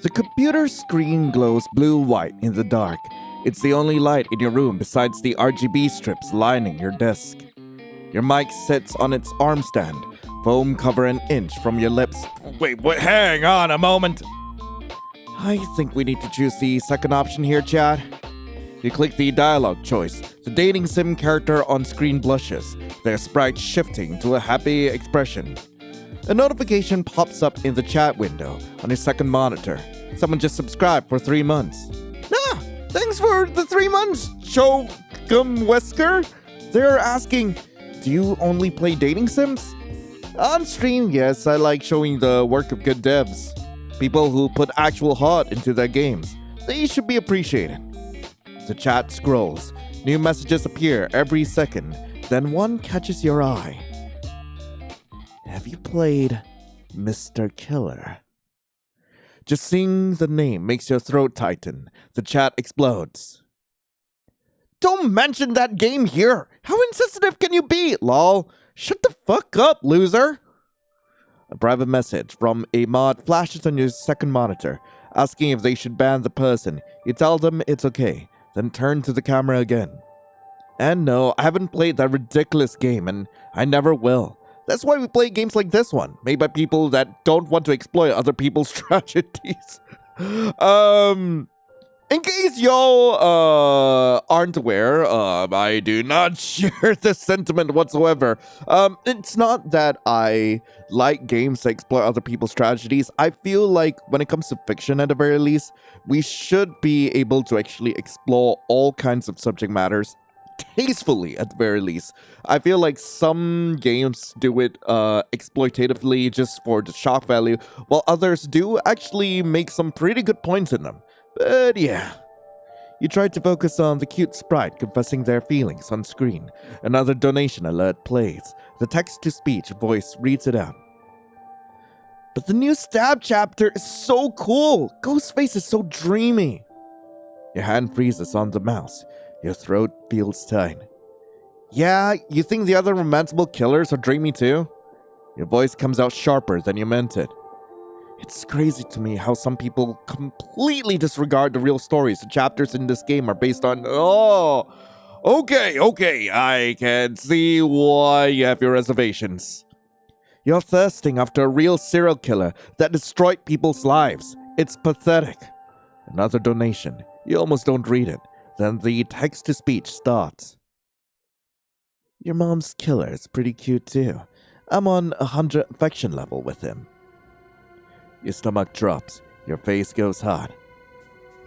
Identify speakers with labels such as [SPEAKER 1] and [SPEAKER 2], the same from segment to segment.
[SPEAKER 1] The computer screen glows blue-white in the dark. It's the only light in your room besides the RGB strips lining your desk. Your mic sits on its arm stand, foam cover an inch from your lips. Wait, hang on a moment. I think we need to choose the second option here, Chad. You click the dialogue choice. The dating sim character on screen blushes, their sprite shifting to a happy expression. A notification pops up in the chat window on your second monitor. Someone just subscribed for 3 months. Ah, thanks for the 3 months, Chokum Wesker. They're asking, do you only play dating sims? On stream, yes, I like showing the work of good devs. People who put actual heart into their games. They should be appreciated. The chat scrolls. New messages appear every second. Then one catches your eye. Have you played Mr. Killer? Just seeing the name makes your throat tighten. The chat explodes. Don't mention that game here! How insensitive can you be, lol? Shut the fuck up, loser! A private message from a mod flashes on your second monitor, asking if they should ban the person. You tell them it's okay, then turn to the camera again. And no, I haven't played that ridiculous game, and I never will. That's why we play games like this one, made by people that don't want to exploit other people's tragedies. In case y'all aren't aware, I do not share this sentiment whatsoever. It's not that I like games that exploit other people's tragedies. I feel like when it comes to fiction, at the very least, we should be able to actually explore all kinds of subject matters tastefully, at the very least. I feel like some games do it exploitatively just for the shock value, while others do actually make some pretty good points in them. But yeah, you try to focus on the cute sprite confessing their feelings on screen. Another donation alert plays. The text-to-speech voice reads it out. But the new Stab chapter is so cool! Ghostface is so dreamy! Your hand freezes on the mouse. Your throat feels tight. Yeah, you think the other romanceable killers are dreamy too? Your voice comes out sharper than you meant it. It's crazy to me how some people completely disregard the real stories the chapters in this game are based on. Oh, okay, I can see why you have your reservations. You're thirsting after a real serial killer that destroyed people's lives. It's pathetic. Another donation. You almost don't read it. Then the text-to-speech starts. Your mom's killer is pretty cute too. I'm on 100 affection level with him. Your stomach drops. Your face goes hot.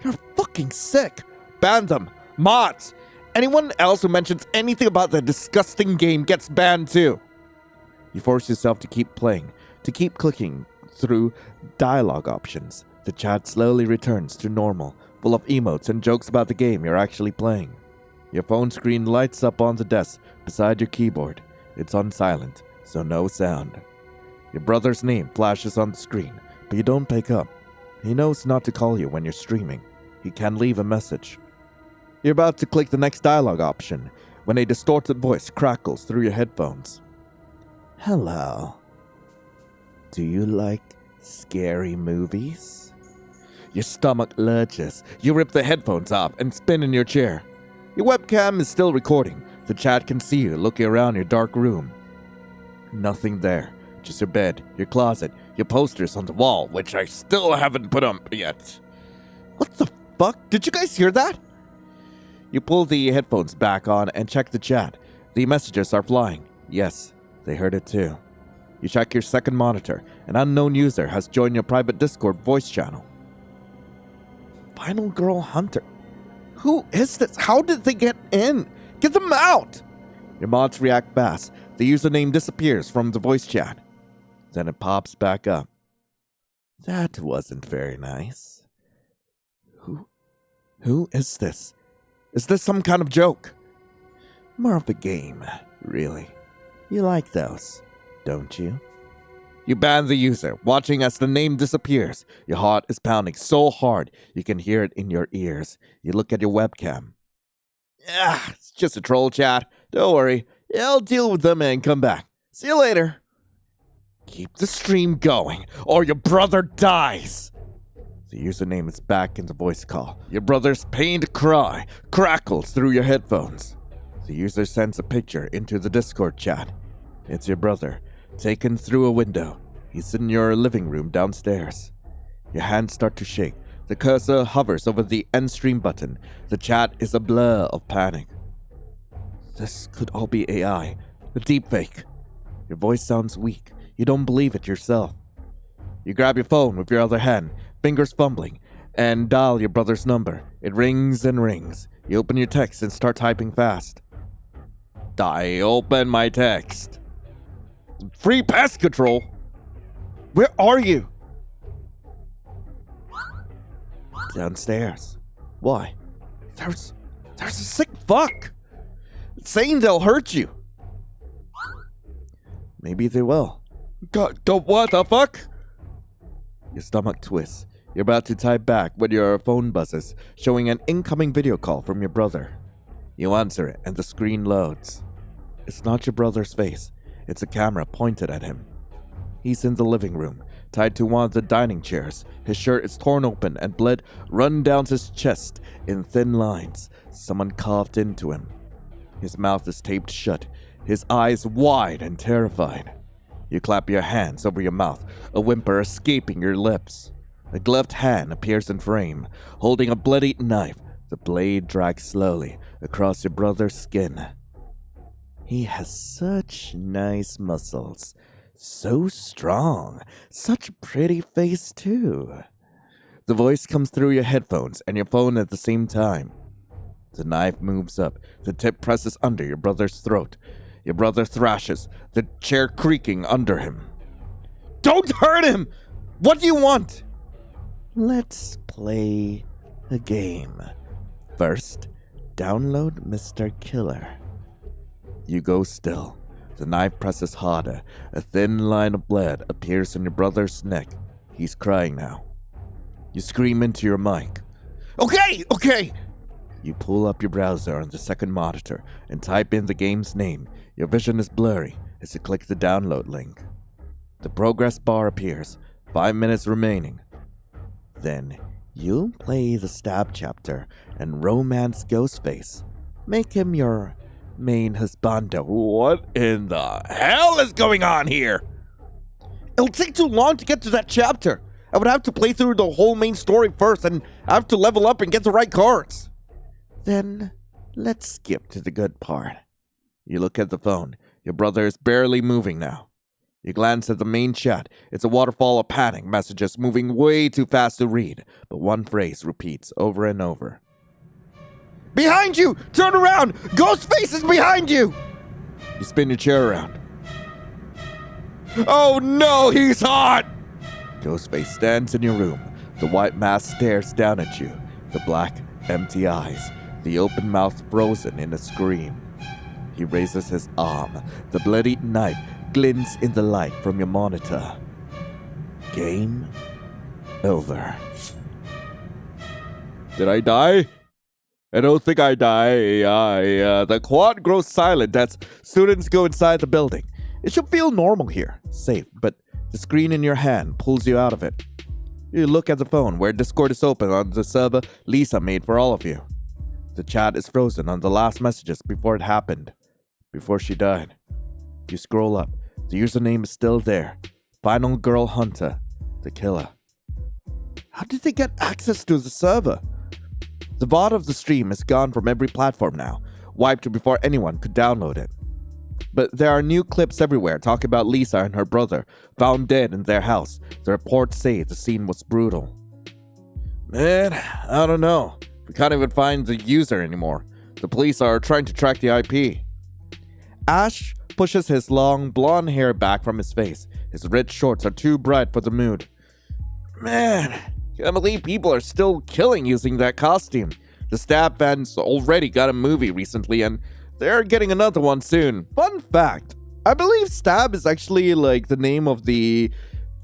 [SPEAKER 1] You're fucking sick. Ban them. Mods. Anyone else who mentions anything about the disgusting game gets banned too. You force yourself to keep playing, to keep clicking through dialogue options. The chat slowly returns to normal, full of emotes and jokes about the game you're actually playing. Your phone screen lights up on the desk beside your keyboard. It's on silent, so no sound. Your brother's name flashes on the screen, but you don't pick up. He knows not to call you when you're streaming. He can leave a message. You're about to click the next dialogue option when a distorted voice crackles through your headphones. Hello. Do you like scary movies? Your stomach lurches. You rip the headphones off and spin in your chair. Your webcam is still recording. The chat can see you looking around your dark room. Nothing there. Just your bed, your closet, your posters on the wall, which I still haven't put up yet. What the fuck? Did you guys hear that? You pull the headphones back on and check the chat. The messages are flying. Yes, they heard it too. You check your second monitor. An unknown user has joined your private Discord voice channel. Final Girl Hunter. Who is this? How did they get in? Get them out! Your mods react fast. The username disappears from the voice chat. Then it pops back up. That wasn't very nice. Who is this? Is this some kind of joke? More of a game, really. You like those, don't you? You ban the user, watching as the name disappears. Your heart is pounding so hard you can hear it in your ears. You look at your webcam. It's just a troll chat. Don't worry. I'll deal with them and come back. See you later. Keep the stream going, or your brother dies. The username is back in the voice call. Your brother's pained cry crackles through your headphones. The user sends a picture into the Discord chat. It's your brother, taken through a window. He's in your living room downstairs. Your hands start to shake. The cursor hovers over the end stream button. The chat is a blur of panic. This could all be AI, a deepfake. Your voice sounds weak. You don't believe it yourself. You grab your phone with your other hand, fingers fumbling, and dial your brother's number. It rings and rings. You open your text and start typing fast. I open my text. Free pest control? Where are you? Downstairs. Why? There's a sick fuck saying they'll hurt you. Maybe they will. Go what the fuck? Your stomach twists. You're about to type back when your phone buzzes, showing an incoming video call from your brother. You answer it, and the screen loads. It's not your brother's face. It's a camera pointed at him. He's in the living room, tied to one of the dining chairs. His shirt is torn open and blood run down his chest in thin lines. Someone coughed into him. His mouth is taped shut, his eyes wide and terrified. You clap your hands over your mouth, a whimper escaping your lips. A gloved hand appears in frame, holding a bloody knife. The blade drags slowly across your brother's skin. He has such nice muscles. So strong. Such a pretty face, too. The voice comes through your headphones and your phone at the same time. The knife moves up. The tip presses under your brother's throat. Your brother thrashes, the chair creaking under him. Don't hurt him! What do you want? Let's play a game. First, download Mr. Killer. You go still. The knife presses harder. A thin line of blood appears on your brother's neck. He's crying now. You scream into your mic. Okay! You pull up your browser on the second monitor and type in the game's name. Your vision is blurry as you click the download link. The progress bar appears. 5 minutes remaining. Then, you play the stab chapter and romance Ghostface. Make him your main husbando. What in the hell is going on here? It'll take too long to get to that chapter. I would have to play through the whole main story first, and I have to level up and get the right cards. Then, let's skip to the good part. You look at the phone. Your brother is barely moving now. You glance at the main chat. It's a waterfall of panic messages moving way too fast to read, but one phrase repeats over and over. Behind you! Turn around! Ghostface is behind you! You spin your chair around. Oh no, he's hot! Ghostface stands in your room. The white mask stares down at you. The black, empty eyes. The open mouth frozen in a scream. He raises his arm. The bloody knife glints in the light from your monitor. Game over. Did I die? I don't think I die. The quad grows silent as students go inside the building. It should feel normal here, safe, but the screen in your hand pulls you out of it. You look at the phone where Discord is open on the server Lisa made for all of you. The chat is frozen on the last messages before it happened, before she died. You scroll up. The username is still there. Final Girl Hunter, the killer. How did they get access to the server? The VOD of the stream is gone from every platform now, wiped before anyone could download it. But there are new clips everywhere talking about Lisa and her brother, found dead in their house. The reports say the scene was brutal. Man, I don't know. We can't even find the user anymore. The police are trying to track the IP. Ash pushes his long blonde hair back from his face. His red shorts are too bright for the mood. Man, can't believe people are still killing using that costume. The Stab fans already got a movie recently, and they're getting another one soon. Fun fact, I believe Stab is actually like the name of the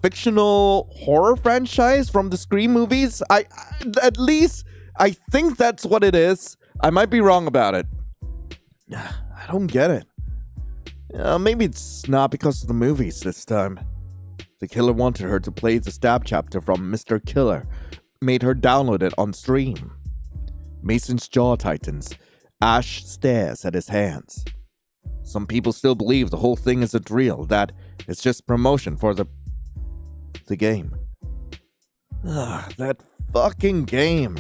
[SPEAKER 1] fictional horror franchise from the Scream movies. At least I think that's what it is. I might be wrong about it. I don't get it. Maybe it's not because of the movies this time. The killer wanted her to play the Stab chapter from Mr. Killer. made her download it on stream. Mason's jaw tightens. Ash stares at his hands. Some people still believe the whole thing isn't real, that it's just promotion for the game. That fucking game.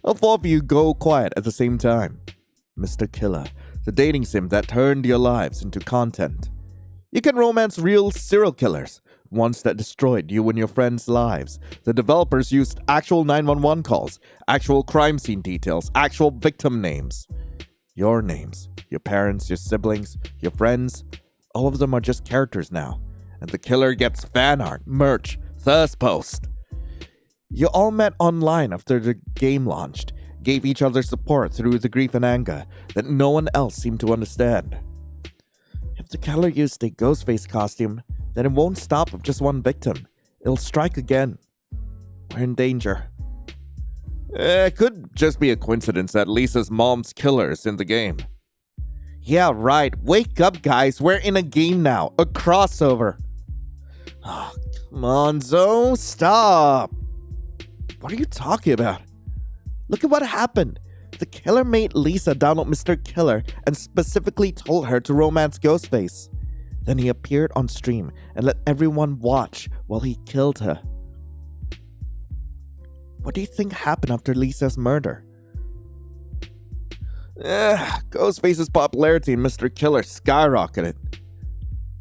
[SPEAKER 1] All four of you go quiet at the same time. Mr. Killer, the dating sim that turned your lives into content. You can romance real serial killers, ones that destroyed you and your friends' lives. The developers used actual 911 calls, actual crime scene details, actual victim names. Your names, your parents, your siblings, your friends, all of them are just characters now. And the killer gets fan art, merch, thirst post. You all met online after the game launched, gave each other support through the grief and anger that no one else seemed to understand. If the killer used a Ghostface costume, then it won't stop with just one victim. It'll strike again. We're in danger. It could just be a coincidence that Lisa's mom's killer is in the game. Yeah, right. Wake up, guys. We're in a game now. A crossover. Oh, come on, Zoe. Stop. What are you talking about? Look at what happened. The killer made Lisa download Mr. Killer and specifically told her to romance Ghostface. Then he appeared on stream and let everyone watch while he killed her. What do you think happened after Lisa's murder? Ghostface's popularity in Mr. Killer skyrocketed.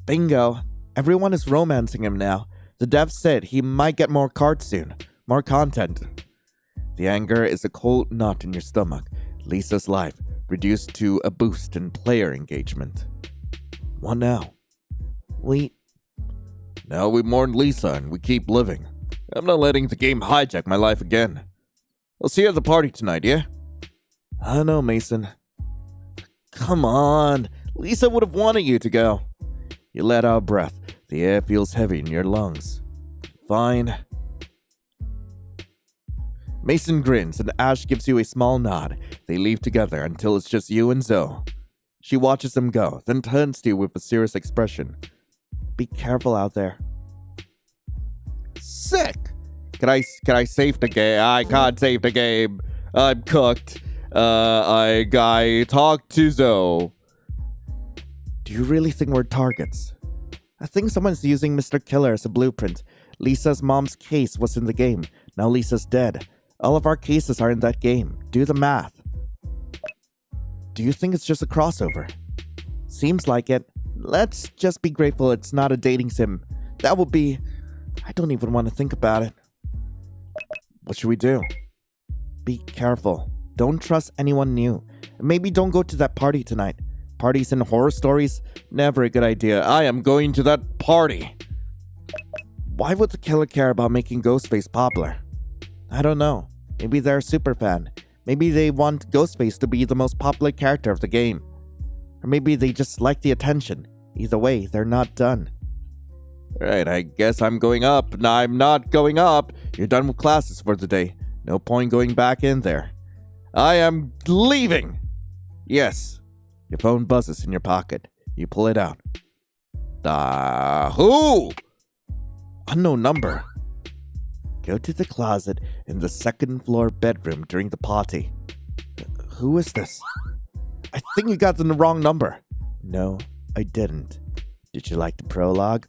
[SPEAKER 1] Bingo. Everyone is romancing him now. The dev said he might get more cards soon. More content. The anger is a cold knot in your stomach. Lisa's life reduced to a boost in player engagement. What now? Now we mourn Lisa and we keep living. I'm not letting the game hijack my life again. I'll see you at the party tonight, yeah? I know, Mason. Come on. Lisa would have wanted you to go. You let out a breath. The air feels heavy in your lungs. Fine. Mason grins and Ash gives you a small nod. They leave together until it's just you and Zoe. She watches them go, then turns to you with a serious expression. Be careful out there. Sick! Can I save the game? I can't save the game. I'm cooked. I talked to Zoe. Do you really think we're targets? I think someone's using Mr. Killer as a blueprint. Lisa's mom's case was in the game. Now Lisa's dead. All of our cases are in that game. Do the math. Do you think it's just a crossover? Seems like it. Let's just be grateful it's not a dating sim. That would be... I don't even want to think about it. What should we do? Be careful. Don't trust anyone new. Maybe don't go to that party tonight. Parties and horror stories? Never a good idea. I am going to that party. Why would the killer care about making Ghostface popular? I don't know. Maybe they're a super fan. Maybe they want Ghostface to be the most popular character of the game. Or maybe they just like the attention. Either way, they're not done. Alright, I guess I'm going up. No, I'm not going up. You're done with classes for the day. No point going back in there. I am leaving. Yes. Your phone buzzes in your pocket. You pull it out. Who? Unknown number. Go to the closet in the second floor bedroom during the party. Who is this? I think you got the wrong number. No, I didn't. Did you like the prologue?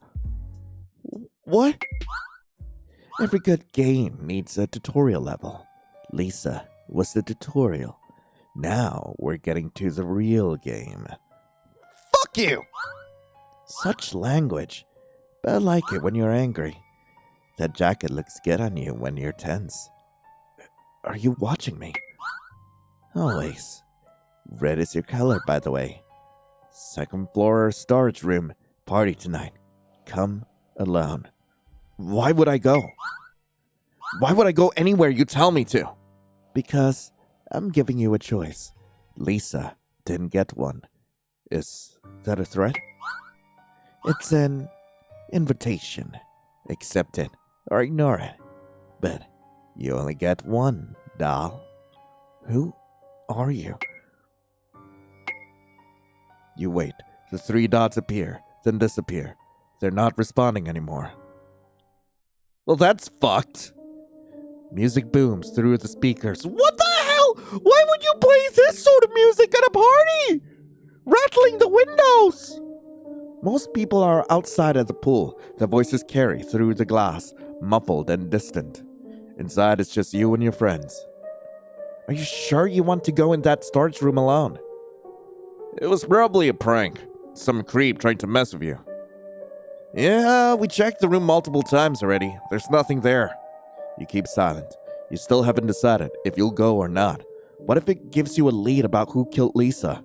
[SPEAKER 1] What? Every good game needs a tutorial level. Lisa was the tutorial. Now we're getting to the real game. Fuck you! Such language. But I like it when you're angry. That jacket looks good on you when you're tense. Are you watching me? Always. Red is your color, by the way. Second floor storage room. Party tonight. Come alone. Why would I go? Why would I go anywhere you tell me to? Because I'm giving you a choice. Lisa didn't get one. Is that a threat? It's an invitation. Accept it or ignore it. But you only get one, doll. Who are you? You wait. The 3 dots appear, then disappear. They're not responding anymore. Well, that's fucked. Music booms through the speakers. What the hell? Why would you play this sort of music at a party? Rattling the windows! Most people are outside at the pool. Their voices carry through the glass, muffled and distant. Inside, it's just you and your friends. Are you sure you want to go in that storage room alone? It was probably a prank. Some creep trying to mess with you. Yeah, we checked the room multiple times already. There's nothing there. You keep silent. You still haven't decided if you'll go or not. What if it gives you a lead about who killed Lisa?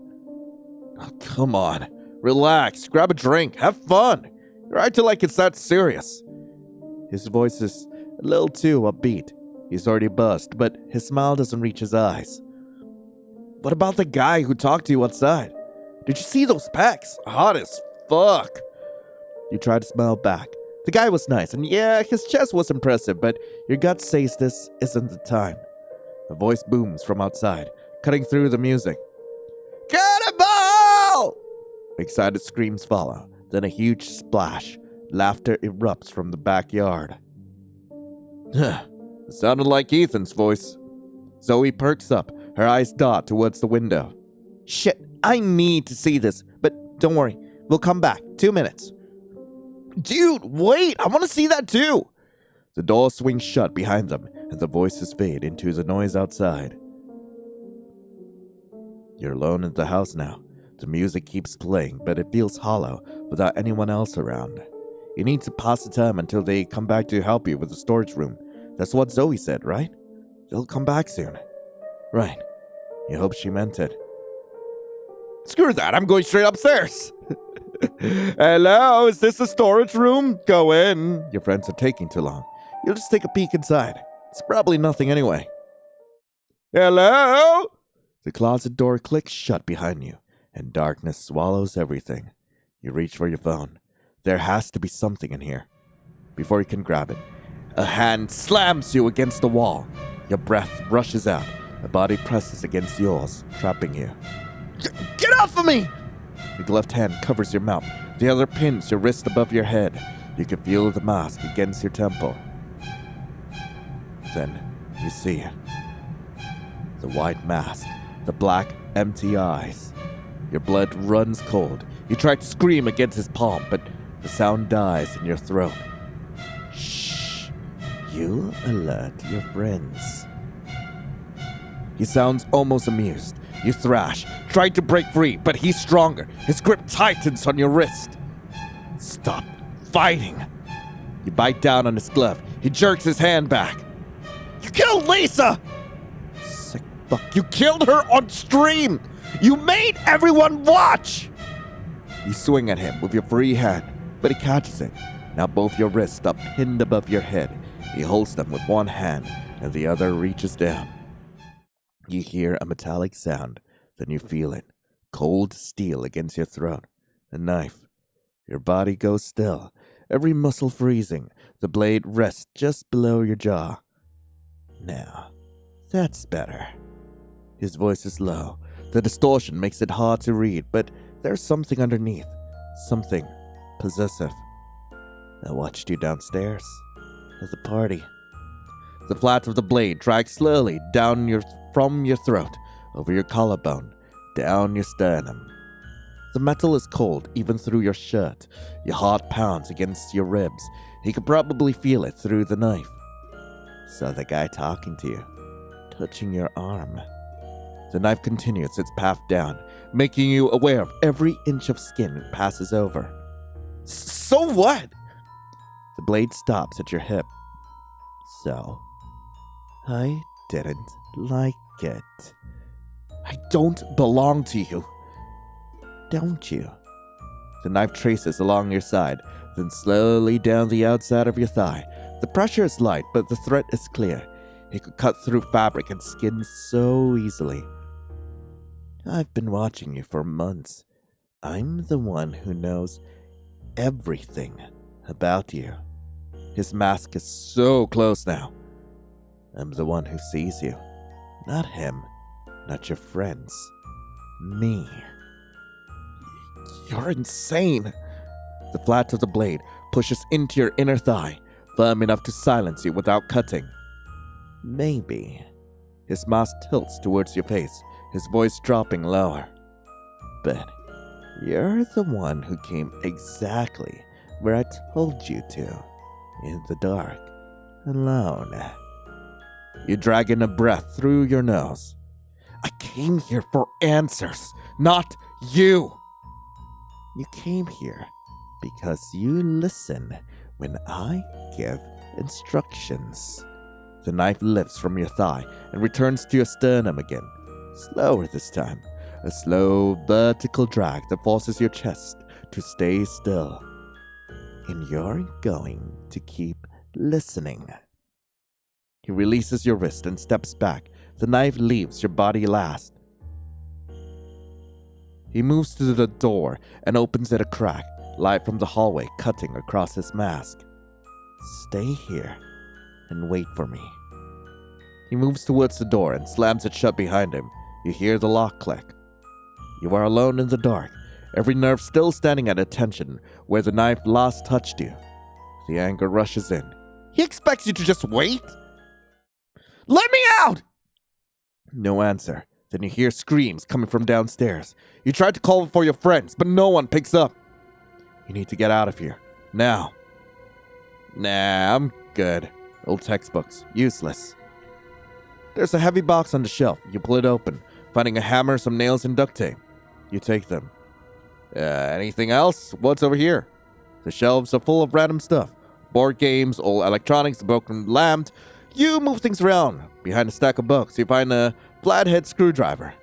[SPEAKER 1] Oh, come on. Relax. Grab a drink. Have fun. You're acting like it's that serious. His voice is a little too upbeat. He's already buzzed, but his smile doesn't reach his eyes. What about the guy who talked to you outside? Did you see those pecs? Hot as fuck. You try to smile back. The guy was nice, and yeah, his chest was impressive, but your gut says this isn't the time. A voice booms from outside, cutting through the music. Cannibal! Excited screams follow, then a huge splash. Laughter erupts from the backyard. It sounded like Ethan's voice. Zoe perks up, her eyes dart towards the window. Shit, I need to see this, but don't worry, we'll come back. 2 minutes. Dude, wait, I want to see that too. The door swings shut behind them, and the voices fade into the noise outside. You're alone in the house now. The music keeps playing, but it feels hollow without anyone else around. You need to pass the time until they come back to help you with the storage room. That's what Zoe said, right? They'll come back soon. Right. You hope she meant it. Screw that, I'm going straight upstairs. Hello, is this the storage room? Go in. Your friends are taking too long. You'll just take a peek inside. It's probably nothing anyway. Hello? The closet door clicks shut behind you, and darkness swallows everything. You reach for your phone. There has to be something in here. Before you can grab it, a hand slams you against the wall. Your breath rushes out. A body presses against yours, trapping you. Get off of me! The left hand covers your mouth. The other pins your wrist above your head. You can feel the mask against your temple. Then you see it. The white mask. The black, empty eyes. Your blood runs cold. You try to scream against his palm, but the sound dies in your throat. Shh. You'll alert your friends. He sounds almost amused. You thrash, trying to break free, but he's stronger. His grip tightens on your wrist. Stop fighting. You bite down on his glove. He jerks his hand back. You killed Lisa! Sick fuck. You killed her on stream! You made everyone watch! You swing at him with your free hand, but he catches it. Now both your wrists are pinned above your head. He holds them with one hand, and the other reaches down. You hear a metallic sound, then you feel it. Cold steel against your throat. A knife. Your body goes still, every muscle freezing. The blade rests just below your jaw. Now, that's better. His voice is low. The distortion makes it hard to read, but there's something underneath. Something possessive. I watched you downstairs at the party. The flat of the blade drags slowly down from your throat, over your collarbone, down your sternum. The metal is cold even through your shirt. Your heart pounds against your ribs. He could probably feel it through the knife. Saw the guy talking to you, touching your arm. The knife continues its path down, making you aware of every inch of skin it passes over. So what? The blade stops at your hip. So, I didn't like it. I don't belong to you. Don't you? The knife traces along your side, then slowly down the outside of your thigh. The pressure is light, but the threat is clear. It could cut through fabric and skin so easily. I've been watching you for months. I'm the one who knows everything about you. His mask is so close now. I'm the one who sees you. Not him. Not your friends. Me. You're insane. The flat of the blade pushes into your inner thigh, firm enough to silence you without cutting. Maybe. His mask tilts towards your face, his voice dropping lower. But you're the one who came exactly where I told you to. In the dark. Alone. You drag in a breath through your nose. I came here for answers, not you! You came here because you listen when I give instructions. The knife lifts from your thigh and returns to your sternum again. Slower this time. A slow vertical drag that forces your chest to stay still. And you're going to keep listening. He releases your wrist and steps back. The knife leaves your body last. He moves to the door and opens it a crack, light from the hallway cutting across his mask. Stay here and wait for me. He moves towards the door and slams it shut behind him. You hear the lock click. You are alone in the dark, every nerve still standing at attention where the knife last touched you. The anger rushes in. He expects you to just wait? Let me out! No answer. Then you hear screams coming from downstairs. You try to call for your friends, but no one picks up. You need to get out of here. Now. Nah, I'm good. Old textbooks. Useless. There's a heavy box on the shelf. You pull it open, finding a hammer, some nails, and duct tape. You take them. Anything else? What's over here? The shelves are full of random stuff. Board games, old electronics, a broken lamp. You move things around. Behind a stack of books, you find a flathead screwdriver.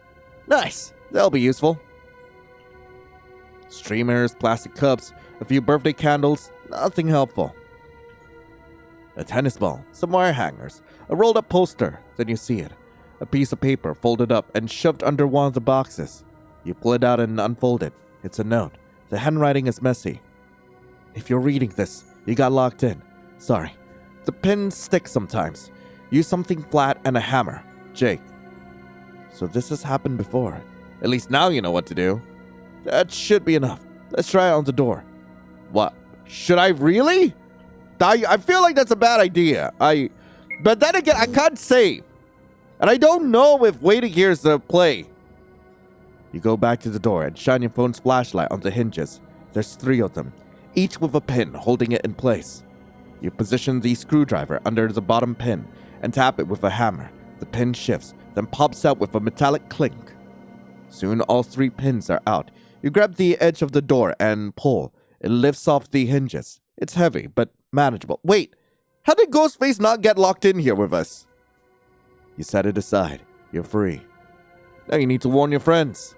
[SPEAKER 1] Nice. That'll be useful. Streamers, plastic cups, a few birthday candles. Nothing helpful. A tennis ball, some wire hangers, a rolled up poster. Then you see it. A piece of paper folded up and shoved under one of the boxes. You pull it out and unfold it. It's a note. The handwriting is messy. If you're reading this, you got locked in. Sorry. The pen sticks sometimes. Use something flat and a hammer. Jake. So this has happened before. At least now you know what to do. That should be enough. Let's try it on the door. What? Should I really? I feel like that's a bad idea. But then again, I can't save. And I don't know if waiting here is the play. You go back to the door and shine your phone's flashlight on the hinges. There's 3 of them, each with a pin holding it in place. You position the screwdriver under the bottom pin and tap it with a hammer. The pin shifts, then pops out with a metallic clink. Soon all 3 pins are out. You grab the edge of the door and pull. It lifts off the hinges. It's heavy, but manageable. Wait, how did Ghostface not get locked in here with us? You set it aside. You're free. Now you need to warn your friends.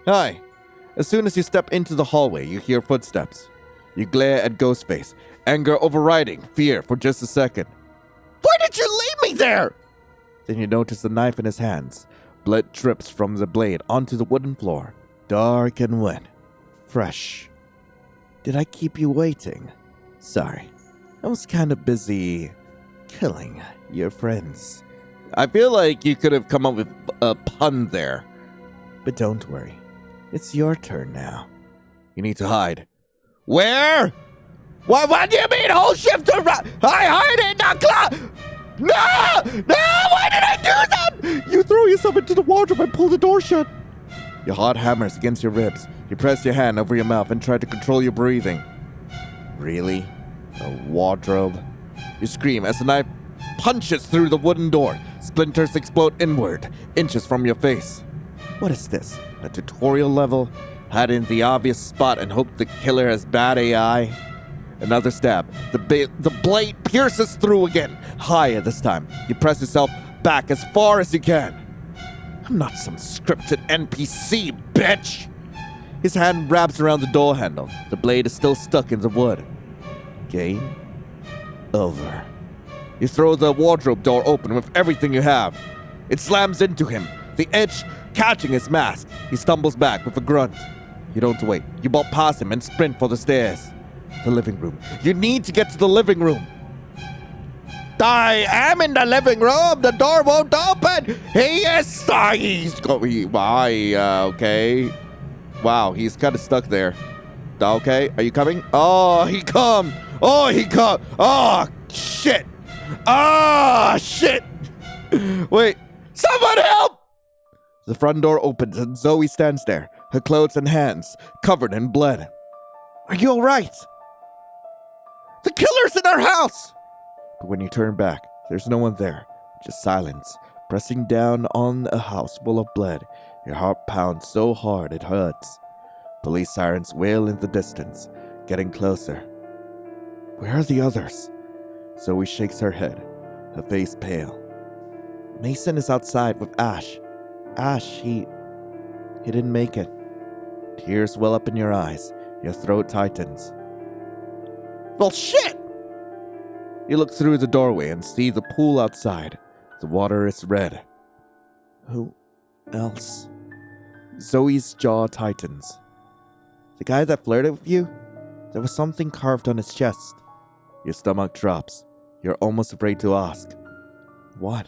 [SPEAKER 1] Hi. As soon as you step into the hallway, you hear footsteps. You glare at Ghostface, anger overriding fear for just a second. Why did you leave me there? Then you notice the knife in his hands. Blood drips from the blade onto the wooden floor. Dark and wet. Fresh. Did I keep you waiting? Sorry. I was kind of busy killing your friends. I feel like you could have come up with a pun there. But don't worry. It's your turn now. You need to hide. Where? What do you mean whole shift around? I hide in the closet! No! No! Why did I do that? You throw yourself into the wardrobe and pull the door shut. Your heart hammers against your ribs. You press your hand over your mouth and try to control your breathing. Really? A wardrobe? You scream as the knife punches through the wooden door. Splinters explode inward, inches from your face. What is this? A tutorial level? Hide in the obvious spot and hope the killer has bad AI? Another stab. The blade pierces through again. Higher this time. You press yourself back as far as you can. I'm not some scripted NPC, bitch! His hand wraps around the door handle. The blade is still stuck in the wood. Game over. You throw the wardrobe door open with everything you have. It slams into him, the edge catching his mask. He stumbles back with a grunt. You don't wait. You bolt past him and sprint for the stairs. The living room. You need to get to the living room. I am in the living room. The door won't open. He is. He's going. Okay. Wow, he's kind of stuck there. Okay, are you coming? Oh, he come. Oh, he come. Oh, shit. Ah, shit! Wait, someone help! The front door opens and Zoe stands there, her clothes and hands covered in blood. Are you alright? The killer's in our house! But when you turn back, there's no one there, just silence, pressing down on a house full of blood. Your heart pounds so hard it hurts. Police sirens wail in the distance, getting closer. Where are the others? Zoe shakes her head, her face pale. Mason is outside with Ash. He didn't make it. Tears well up in your eyes, your throat tightens. Well, shit! You look through the doorway and see the pool outside. The water is red. Who else? Zoe's jaw tightens. The guy that flirted with you? There was something carved on his chest. Your stomach drops. You're almost afraid to ask. What?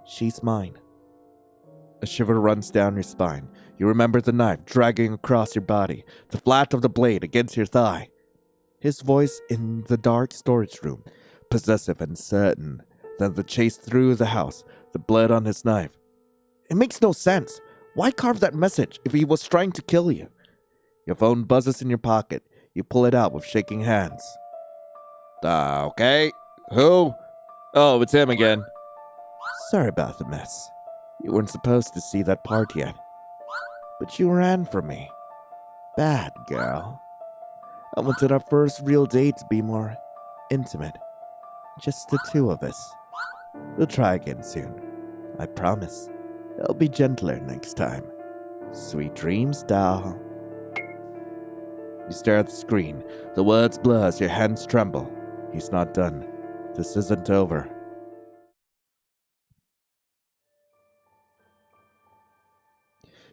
[SPEAKER 1] She's mine. A shiver runs down your spine. You remember the knife dragging across your body, the flat of the blade against your thigh. His voice in the dark storage room, possessive and certain. Then the chase through the house, the blood on his knife. It makes no sense. Why carve that message if he was trying to kill you? Your phone buzzes in your pocket. You pull it out with shaking hands. Okay. Who? Oh, it's him again. Sorry about the mess. You weren't supposed to see that part yet. But you ran from me. Bad girl. I wanted our first real date to be more intimate. Just the two of us. We'll try again soon. I promise. I'll be gentler next time. Sweet dreams, doll. You stare at the screen. The words blur as your hands tremble. He's not done. This isn't over.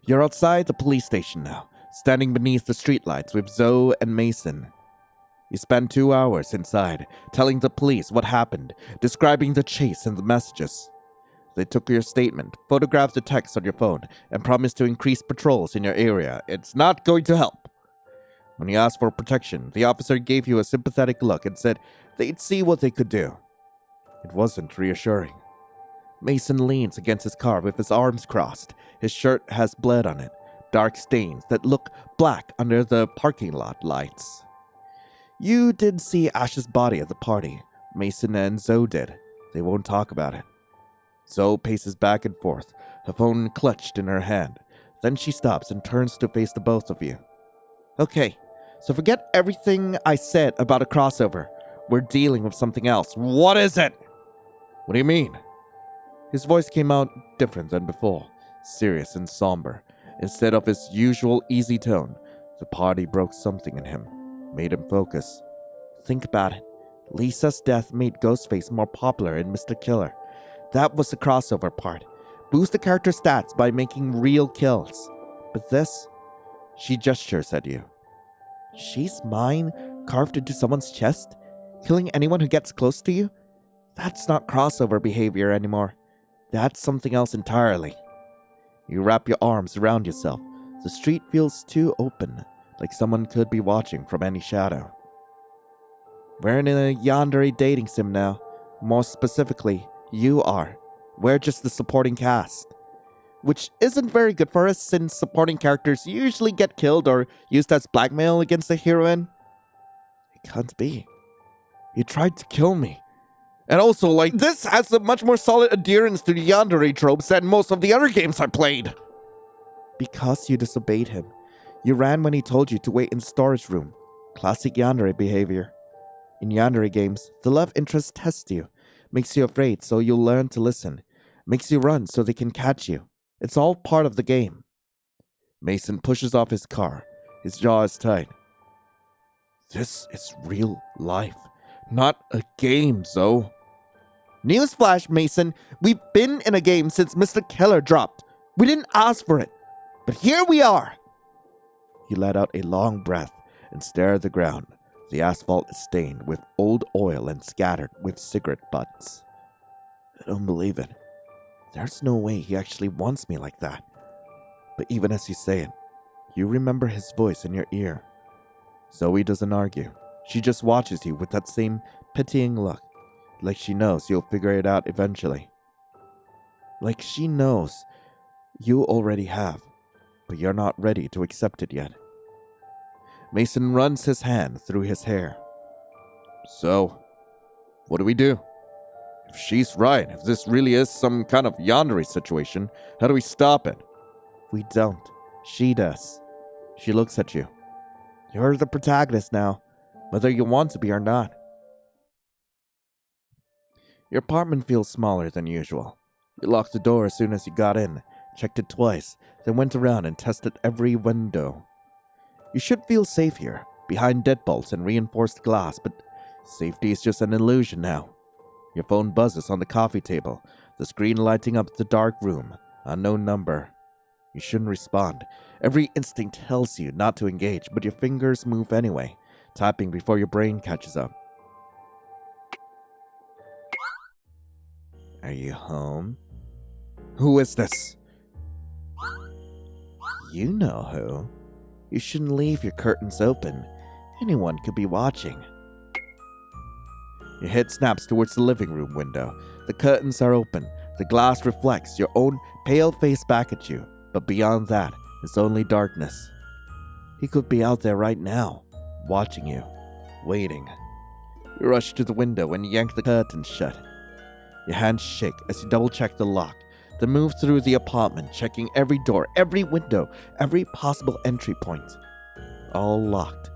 [SPEAKER 1] You're outside the police station now, standing beneath the streetlights with Zoe and Mason. You spend 2 hours inside, telling the police what happened, describing the chase and the messages. They took your statement, photographed the text on your phone, and promised to increase patrols in your area. It's not going to help. When you asked for protection, the officer gave you a sympathetic look and said they'd see what they could do. It wasn't reassuring. Mason leans against his car with his arms crossed. His shirt has blood on it, dark stains that look black under the parking lot lights. You did see Ash's body at the party. Mason and Zoe did. They won't talk about it. Zoe paces back and forth, her phone clutched in her hand. Then she stops and turns to face the both of you. Okay, so forget everything I said about a crossover. We're dealing with something else. What is it? What do you mean? His voice came out different than before, serious and somber. Instead of his usual easy tone, the party broke something in him, made him focus. Think about it. Lisa's death made Ghostface more popular in Mr. Killer. That was the crossover part. Boost the character stats by making real kills. But this, she gestures at you. She's mine, carved into someone's chest? Killing anyone who gets close to you? That's not crossover behavior anymore. That's something else entirely. You wrap your arms around yourself. The street feels too open, like someone could be watching from any shadow. We're in a yandere dating sim now. More specifically, you are. We're just the supporting cast. Which isn't very good for us since supporting characters usually get killed or used as blackmail against the heroine. It can't be. You tried to kill me. And also, this has a much more solid adherence to the yandere tropes than most of the other games I played. Because you disobeyed him. You ran when he told you to wait in the storage room. Classic yandere behavior. In yandere games, the love interest tests you. Makes you afraid so you'll learn to listen. Makes you run so they can catch you. It's all part of the game. Mason pushes off his car. His jaw is tight. This is real life. Not a game, Zoe. Newsflash, Mason. We've been in a game since Mr. Killer dropped. We didn't ask for it. But here we are. He let out a long breath and stared at the ground. The asphalt is stained with old oil and scattered with cigarette butts. I don't believe it. There's no way he actually wants me like that. But even as you say it, you remember his voice in your ear. Zoe doesn't argue. She just watches you with that same pitying look. Like she knows you'll figure it out eventually. Like she knows you already have, but you're not ready to accept it yet. Mason runs his hand through his hair. So, what do we do? If she's right, if this really is some kind of yandere situation, how do we stop it? We don't. She does. She looks at you. You're the protagonist now, whether you want to be or not. Your apartment feels smaller than usual. You locked the door as soon as you got in, checked it twice, then went around and tested every window. You should feel safe here, behind deadbolts and reinforced glass, but safety is just an illusion now. Your phone buzzes on the coffee table, the screen lighting up the dark room. Unknown number. You shouldn't respond. Every instinct tells you not to engage, but your fingers move anyway, typing before your brain catches up. Are you home? Who is this? You know who. You shouldn't leave your curtains open. Anyone could be watching. Your head snaps towards the living room window. The curtains are open. The glass reflects your own pale face back at you. But beyond that, it's only darkness. He could be out there right now, watching you, waiting. You rush to the window and yank the curtains shut. Your hands shake as you double-check the lock, then move through the apartment, checking every door, every window, every possible entry point. All locked.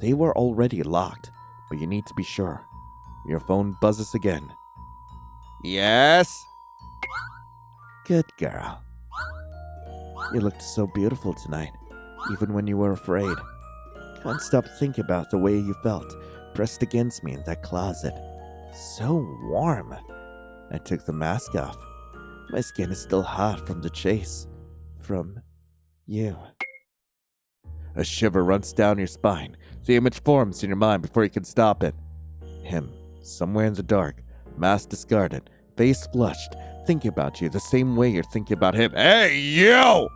[SPEAKER 1] They were already locked, but you need to be sure. Your phone buzzes again. Yes? Good girl. You looked so beautiful tonight, even when you were afraid. Can't stop thinking about the way you felt, pressed against me in that closet. So warm. I took the mask off. My skin is still hot from the chase. From you. A shiver runs down your spine. The image forms in your mind before you can stop it. Him, somewhere in the dark, mask discarded, face flushed, thinking about you the same way you're thinking about him. Hey, you!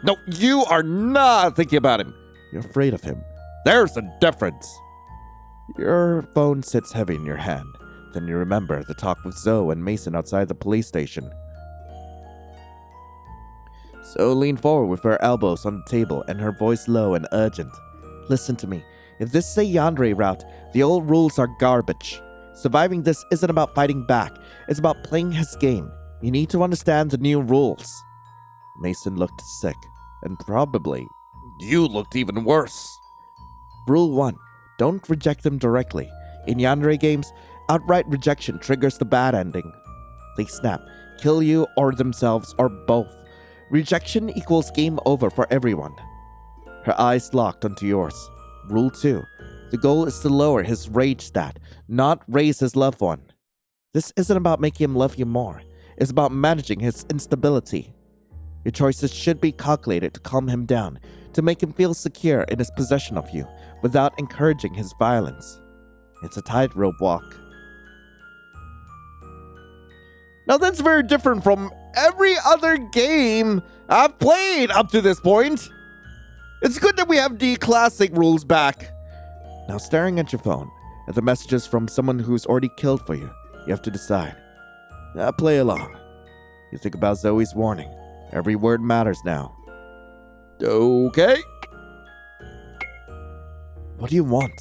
[SPEAKER 1] No, you are not thinking about him. You're afraid of him. There's a difference. Your phone sits heavy in your hand. Then you remember the talk with Zoe and Mason outside the police station. Zoe leaned forward with her elbows on the table and her voice low and urgent. Listen to me. If this is a yandere route, the old rules are garbage. Surviving this isn't about fighting back. It's about playing his game. You need to understand the new rules. Mason looked sick, and probably you looked even worse. Rule 1. Don't reject them directly. In yandere games, outright rejection triggers the bad ending. They snap, kill you or themselves or both. Rejection equals game over for everyone. Her eyes locked onto yours. Rule 2. The goal is to lower his rage stat, not raise his love one. This isn't about making him love you more. It's about managing his instability. Your choices should be calculated to calm him down, to make him feel secure in his possession of you, without encouraging his violence. It's a tightrope walk. Now that's very different from every other game I've played up to this point. It's good that we have the classic rules back. Now staring at your phone, at the messages from someone who's already killed for you, you have to decide. Now play along. You think about Zoe's warning. Every word matters now. Okay. What do you want?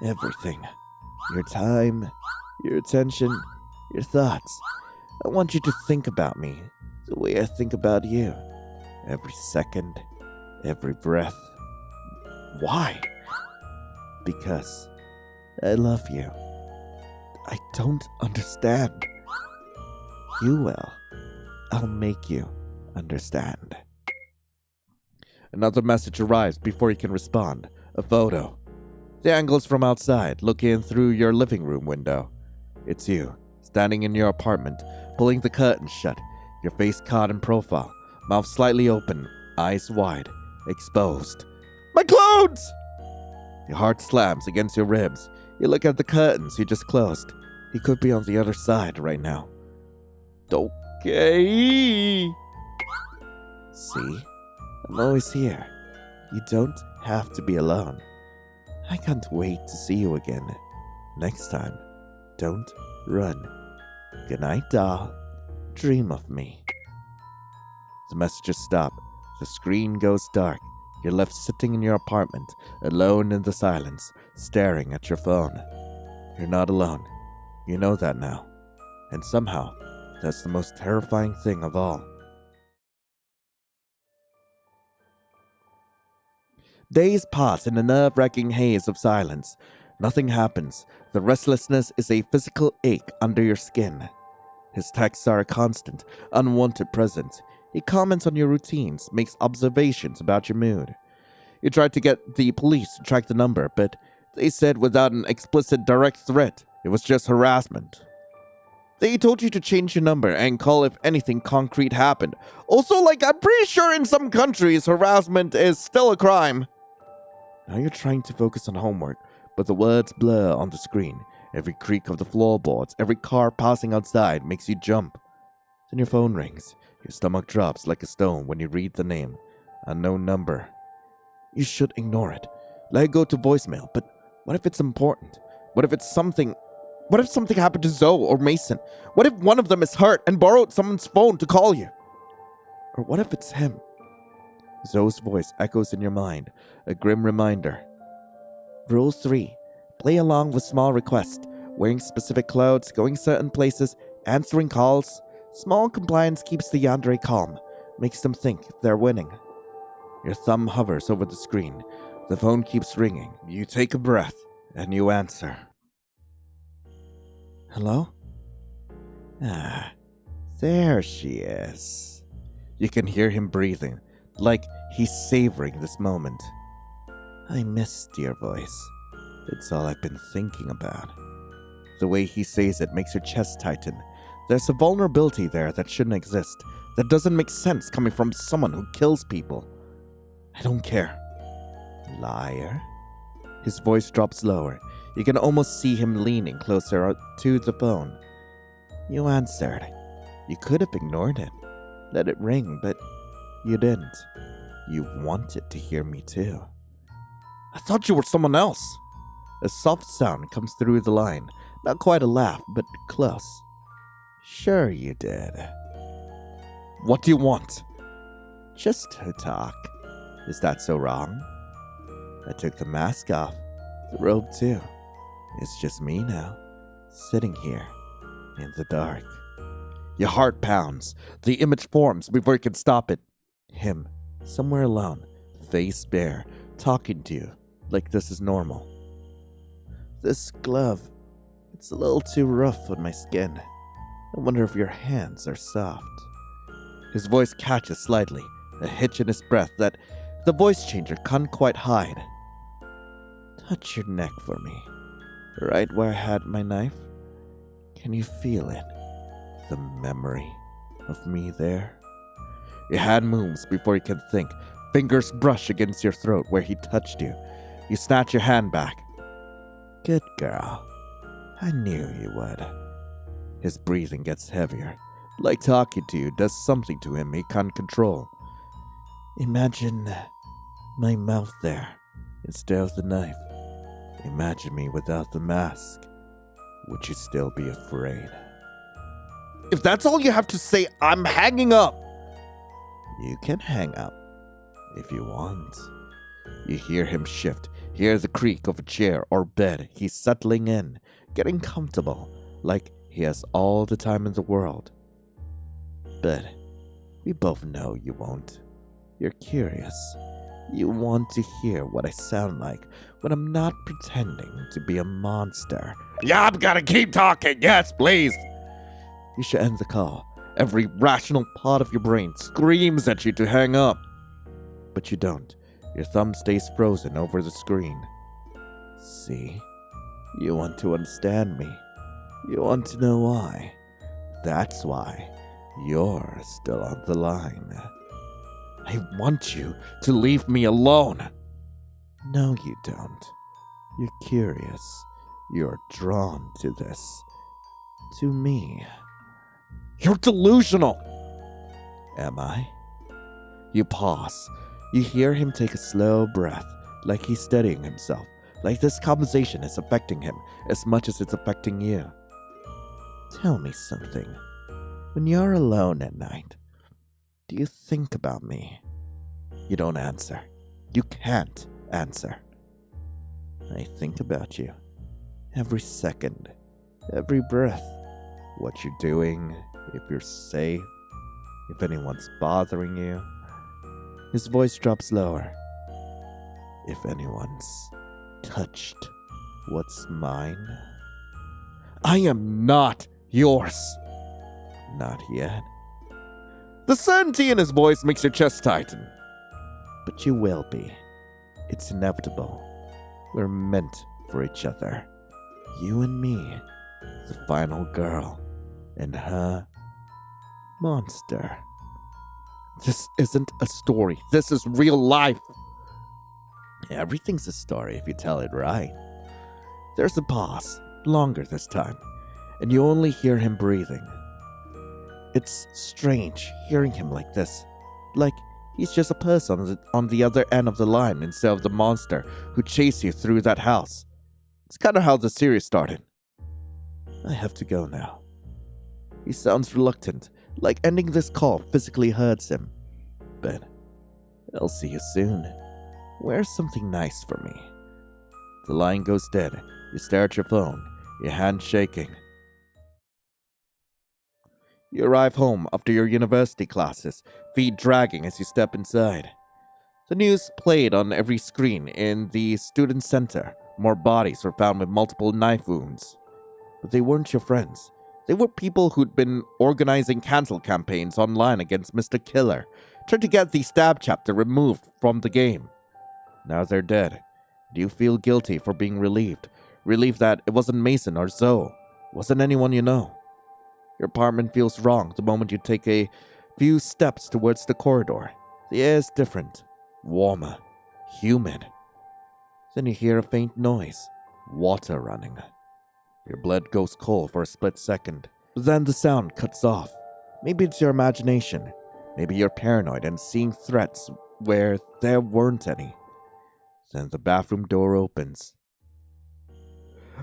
[SPEAKER 1] Everything. Your time, your attention, your thoughts. I want you to think about me the way I think about you. Every second, every breath. Why? Because I love you. I don't understand. You will. I'll make you understand. Another message arrives before you can respond. A photo. The angle's from outside, looking in through your living room window. It's you, standing in your apartment, pulling the curtains shut, your face caught in profile, mouth slightly open, eyes wide, exposed. My clothes! Your heart slams against your ribs. You look at the curtains you just closed. He could be on the other side right now. Okay. See? I'm always here. You don't have to be alone. I can't wait to see you again. Next time. Don't run. Good night, doll. Dream of me. The messages stop. The screen goes dark. You're left sitting in your apartment, alone in the silence, staring at your phone. You're not alone. You know that now. And somehow, that's the most terrifying thing of all. Days pass in a nerve-wracking haze of silence. Nothing happens. The restlessness is a physical ache under your skin. His texts are a constant, unwanted presence. He comments on your routines, makes observations about your mood. You tried to get the police to track the number, but they said without an explicit direct threat, it was just harassment. They told you to change your number and call if anything concrete happened. Also, I'm pretty sure in some countries, harassment is still a crime. Now you're trying to focus on homework, but the words blur on the screen. Every creak of the floorboards, every car passing outside makes you jump. Then your phone rings. Your stomach drops like a stone when you read the name. Unknown number. You should ignore it. Let it go to voicemail, but what if it's important? What if something happened to Zoe or Mason? What if one of them is hurt and borrowed someone's phone to call you? Or what if it's him? Zoe's voice echoes in your mind, a grim reminder. Rule 3. Play along with small requests. Wearing specific clothes, going certain places, answering calls. Small compliance keeps the yandere calm, makes them think they're winning. Your thumb hovers over the screen. The phone keeps ringing. You take a breath, and you answer. Hello? There she is. You can hear him breathing, like he's savoring this moment. I missed your voice. It's all I've been thinking about. The way he says it makes your chest tighten. There's a vulnerability there that shouldn't exist, that doesn't make sense coming from someone who kills people. I don't care. Liar? His voice drops lower. You can almost see him leaning closer to the phone. You answered. You could have ignored it, let it ring, but you didn't. You wanted to hear me too. I thought you were someone else. A soft sound comes through the line. Not quite a laugh, but close. Sure you did. What do you want? Just to talk. Is that so wrong? I took the mask off, the robe too. It's just me now, sitting here, in the dark. Your heart pounds. The image forms before you can stop it. Him, somewhere alone, face bare, talking to you, like this is normal. This glove, it's a little too rough on my skin. I wonder if your hands are soft. His voice catches slightly, a hitch in his breath that the voice changer can't quite hide. Touch your neck for me, right where I had my knife. Can you feel it? The memory of me there? Your hand moves before you can think. Fingers brush against your throat where he touched you. You snatch your hand back. Good girl. I knew you would. His breathing gets heavier. Like talking to you does something to him he can't control. Imagine my mouth there, instead of the knife. Imagine me without the mask. Would you still be afraid? If that's all you have to say, I'm hanging up. You can hang up, if you want. You hear him shift, hear the creak of a chair or bed. He's settling in, getting comfortable, like he has all the time in the world. But we both know you won't. You're curious. You want to hear what I sound like when I'm not pretending to be a monster. Yeah, I'm gonna keep talking. Yes, please. You should end the call. Every rational part of your brain screams at you to hang up. But you don't. Your thumb stays frozen over the screen. See? You want to understand me. You want to know why. That's why you're still on the line. I want you to leave me alone. No, you don't. You're curious. You're drawn to this. To me. You're delusional. Am I? You pause. You hear him take a slow breath, like he's steadying himself, like this conversation is affecting him as much as it's affecting you. Tell me something. When you're alone at night, do you think about me? You don't answer. You can't answer. I think about you. Every second. Every breath. What you're doing. If you're safe. If anyone's bothering you. His voice drops lower. If anyone's touched what's mine. I am not yours. Not yet. The certainty in his voice makes your chest tighten. But you will be. It's inevitable. We're meant for each other. You and me. The final girl. And her monster. This isn't a story. This is real life. Everything's a story if you tell it right. There's a pause. Longer this time. And you only hear him breathing. It's strange hearing him like this. Like he's just a person on the other end of the line instead of the monster who chased you through that house. It's kind of how the series started. I have to go now. He sounds reluctant, like ending this call physically hurts him. But I'll see you soon. Wear something nice for me. The line goes dead. You stare at your phone, your hand shaking. You arrive home after your university classes, feet dragging as you step inside. The news played on every screen in the student center. More bodies were found with multiple knife wounds. But they weren't your friends. They were people who'd been organizing cancel campaigns online against Mr. Killer, trying to get the stab chapter removed from the game. Now they're dead. Do you feel guilty for being relieved? Relieved that it wasn't Mason or Zoe. Wasn't anyone you know. Your apartment feels wrong the moment you take a few steps towards the corridor. The air is different, warmer, humid. Then you hear a faint noise, water running. Your blood goes cold for a split second, but then the sound cuts off. Maybe it's your imagination. Maybe you're paranoid and seeing threats where there weren't any. Then the bathroom door opens.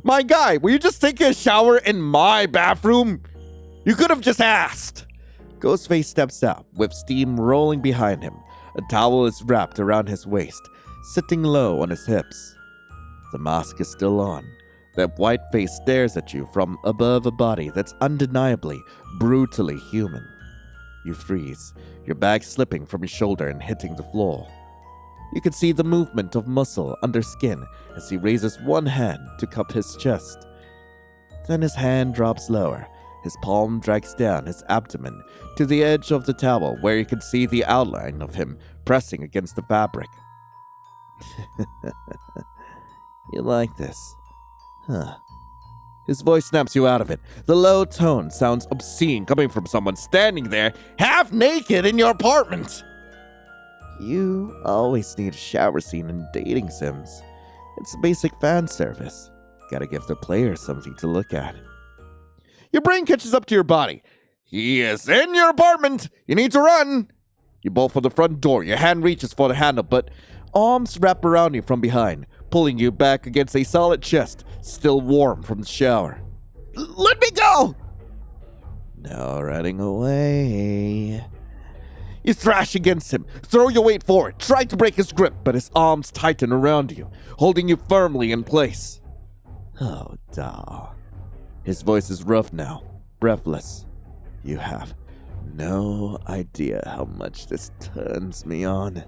[SPEAKER 1] My guy, were you just taking a shower in my bathroom? You could have just asked. Ghostface steps out, with steam rolling behind him. A towel is wrapped around his waist, sitting low on his hips. The mask is still on. That white face stares at you from above a body that's undeniably, brutally human. You freeze, your bag slipping from your shoulder and hitting the floor. You can see the movement of muscle under skin as he raises one hand to cup his chest. Then his hand drops lower. His palm drags down his abdomen to the edge of the towel where you can see the outline of him pressing against the fabric. You like this, huh? His voice snaps you out of it. The low tone sounds obscene coming from someone standing there half naked in your apartment. You always need a shower scene in dating sims. It's basic fan service. Gotta give the player something to look at. Your brain catches up to your body. He is in your apartment. You need to run. You bolt for the front door. Your hand reaches for the handle, but arms wrap around you from behind, pulling you back against a solid chest, still warm from the shower. Let me go! No running away. You thrash against him, throw your weight forward, try to break his grip, but his arms tighten around you, holding you firmly in place. Oh, doll. His voice is rough now, breathless. You have no idea how much this turns me on.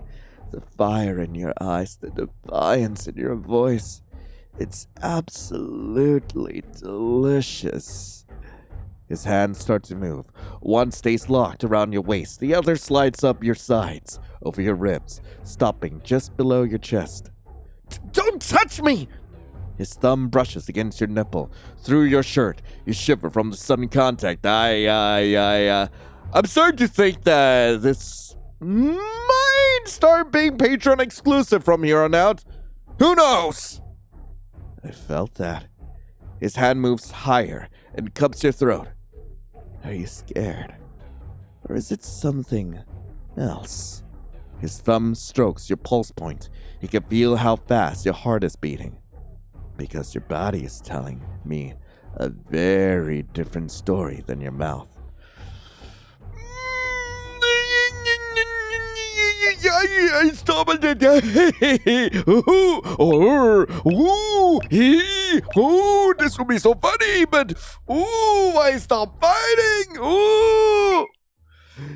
[SPEAKER 1] The fire in your eyes, the defiance in your voice. It's absolutely delicious. His hands start to move. One stays locked around your waist. The other slides up your sides, over your ribs, stopping just below your chest. Don't touch me! His thumb brushes against your nipple, through your shirt. You shiver from the sudden contact. I'm starting to think that this might start being Patreon exclusive from here on out. Who knows? I felt that. His hand moves higher and cups your throat. Are you scared? Or is it something else? His thumb strokes your pulse point. You can feel how fast your heart is beating. Because your body is telling me A very different story than your mouth. Stop it! This will be so funny, but why stop fighting?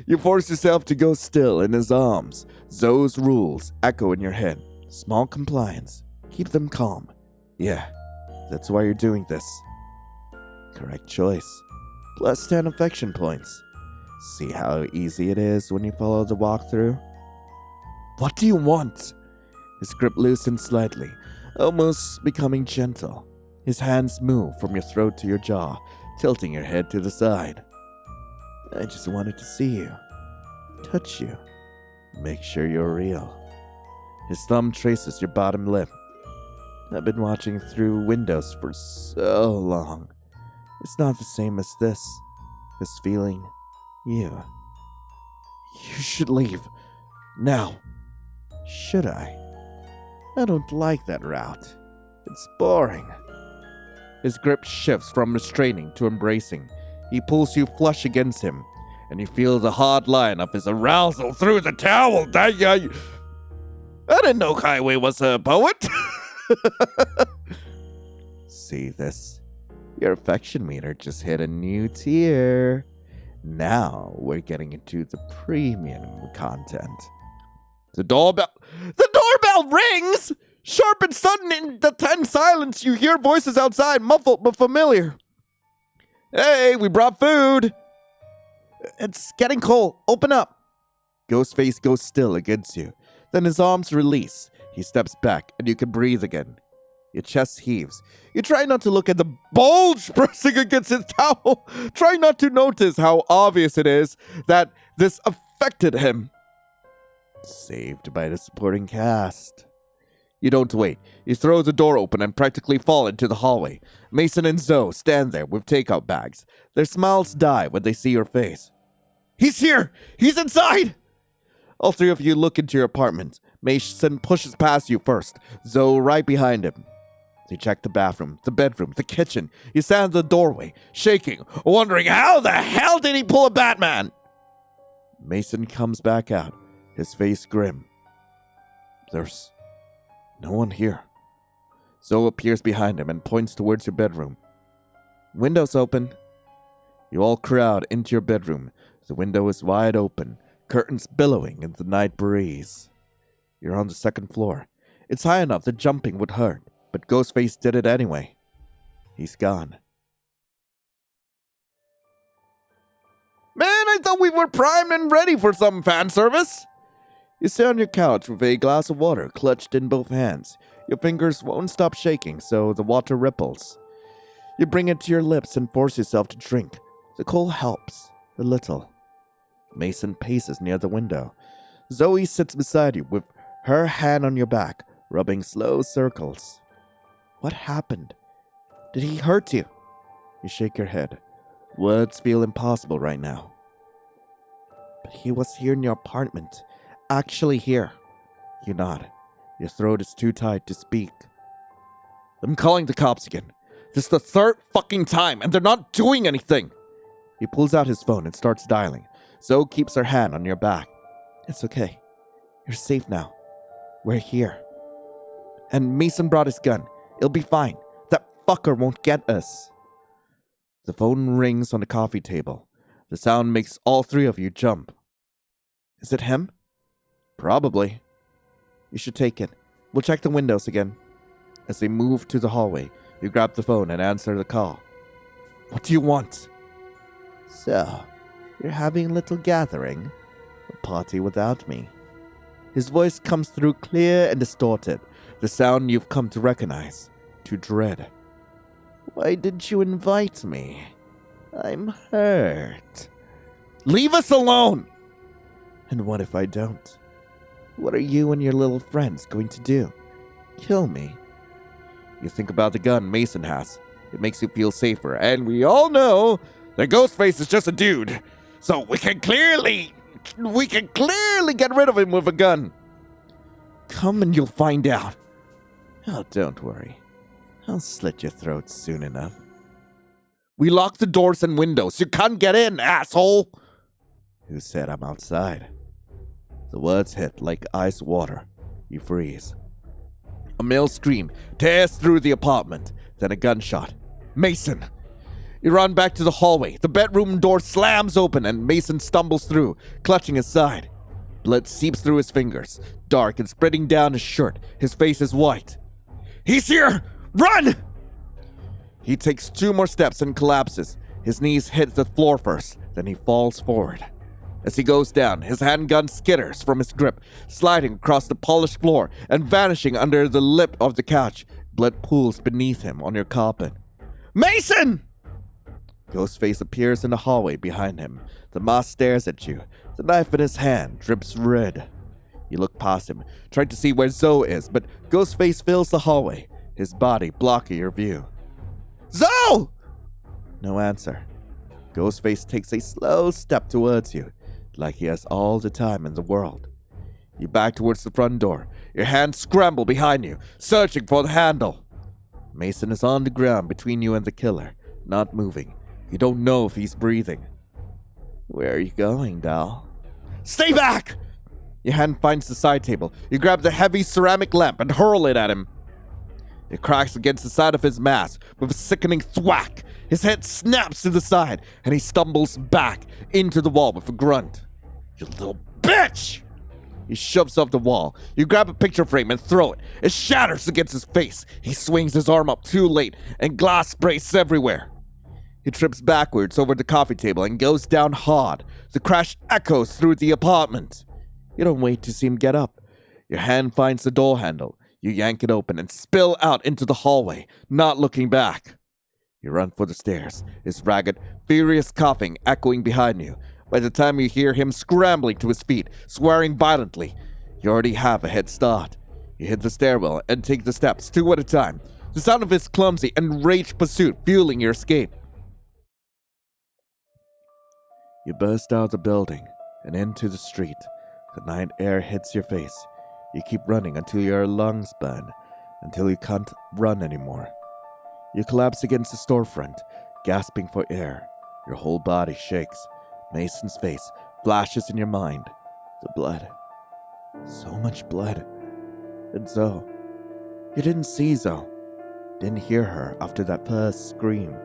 [SPEAKER 1] You force yourself to go still in his arms. Zoe's rules echo in your head. Small compliance. Keep them calm. Yeah, that's why you're doing this. Correct choice. Plus 10 affection points. See how easy it is when you follow the walkthrough? What do you want? His grip loosens slightly, almost becoming gentle. His hands move from your throat to your jaw, tilting your head to the side. I just wanted to see you, touch you, make sure you're real. His thumb traces your bottom lip. I've been watching through windows for so long. It's not the same as this feeling, you. You should leave, now. Should I? I don't like that route. It's boring. His grip shifts from restraining to embracing. He pulls you flush against him, and you feel the hard line of his arousal through the towel. I didn't know Kaiwei was a poet. See this? Your affection meter just hit a new tier. Now we're getting into the premium content. The doorbell rings! Sharp and sudden in the tense silence, you hear voices outside, muffled but familiar. Hey, we brought food! It's getting cold. Open up. Ghostface goes still against you. Then his arms release. He steps back, and you can breathe again. Your chest heaves. You try not to look at the bulge pressing against his towel. Try not to notice how obvious it is that this affected him. Saved by the supporting cast. You don't wait. You throw the door open and practically fall into the hallway. Mason and Zoe stand there with takeout bags. Their smiles die when they see your face. He's here! He's inside! All three of you look into your apartment. Mason pushes past you first. Zoe right behind him. They check the bathroom, the bedroom, the kitchen. You stand in the doorway, shaking, wondering how the hell did he pull a Batman? Mason comes back out, his face grim. There's no one here. Zoe appears behind him and points towards your bedroom. Windows open. You all crowd into your bedroom. The window is wide open, curtains billowing in the night breeze. You're on the second floor. It's high enough that jumping would hurt, but Ghostface did it anyway. He's gone. Man, I thought we were primed and ready for some fan service. You sit on your couch with a glass of water clutched in both hands. Your fingers won't stop shaking, so the water ripples. You bring it to your lips and force yourself to drink. The cold helps, a little. Mason paces near the window. Zoe sits beside you with her hand on your back, rubbing slow circles. What happened? Did he hurt you? You shake your head. Words feel impossible right now. But he was here in your apartment. Actually here. You nod. Your throat is too tight to speak. I'm calling the cops again. This is the third fucking time, and they're not doing anything. He pulls out his phone and starts dialing. Zoe keeps her hand on your back. It's okay. You're safe now. We're here. And Mason brought his gun. It'll be fine. That fucker won't get us. The phone rings on the coffee table. The sound makes all three of you jump. Is it him? Probably. You should take it. We'll check the windows again. As they move to the hallway, you grab the phone and answer the call. What do you want? So, you're having a little gathering? A party without me. His voice comes through clear and distorted, the sound you've come to recognize, to dread. Why didn't you invite me? I'm hurt. Leave us alone! And what if I don't? What are you and your little friends going to do? Kill me? You think about the gun Mason has. It makes you feel safer, and we all know that Ghostface is just a dude. So we can clearly get rid of him with a gun. Come and you'll find out. Oh, don't worry. I'll slit your throat soon enough. We locked the doors and windows. You can't get in, asshole! Who said I'm outside? The words hit like ice water. You freeze. A male scream tears through the apartment, then a gunshot. Mason! You run back to the hallway. The bedroom door slams open and Mason stumbles through, clutching his side. Blood seeps through his fingers, dark and spreading down his shirt. His face is white. He's here! Run! He takes 2 more steps and collapses. His knees hit the floor first, then he falls forward. As he goes down, his handgun skitters from his grip, sliding across the polished floor and vanishing under the lip of the couch. Blood pools beneath him on your carpet. Mason! Ghostface appears in the hallway behind him. The mask stares at you. The knife in his hand drips red. You look past him, trying to see where Zoe is, but Ghostface fills the hallway, his body blocking your view. Zoe! No answer. Ghostface takes a slow step towards you, like he has all the time in the world. You back towards the front door. Your hands scramble behind you, searching for the handle. Mason is on the ground between you and the killer, not moving. You don't know if he's breathing. Where are you going, doll? Stay back! Your hand finds the side table. You grab the heavy ceramic lamp and hurl it at him. It cracks against the side of his mask with a sickening thwack. His head snaps to the side, and he stumbles back into the wall with a grunt. You little bitch! He shoves off the wall. You grab a picture frame and throw it. It shatters against his face. He swings his arm up too late, and glass sprays everywhere. He trips backwards over the coffee table and goes down hard. The crash echoes through the apartment. You don't wait to see him get up. Your hand finds the door handle. You yank it open and spill out into the hallway, not looking back. You run for the stairs, his ragged, furious coughing echoing behind you. By the time you hear him scrambling to his feet, swearing violently, you already have a head start. You hit the stairwell and take the steps 2 at a time, the sound of his clumsy, enraged pursuit fueling your escape. You burst out of the building and into the street. The night air hits your face. You keep running until your lungs burn, until you can't run anymore. You collapse against the storefront, gasping for air. Your whole body shakes. Mason's face flashes in your mind. The blood. So much blood. And Zoe. You didn't see Zoe. Didn't hear her after that first scream.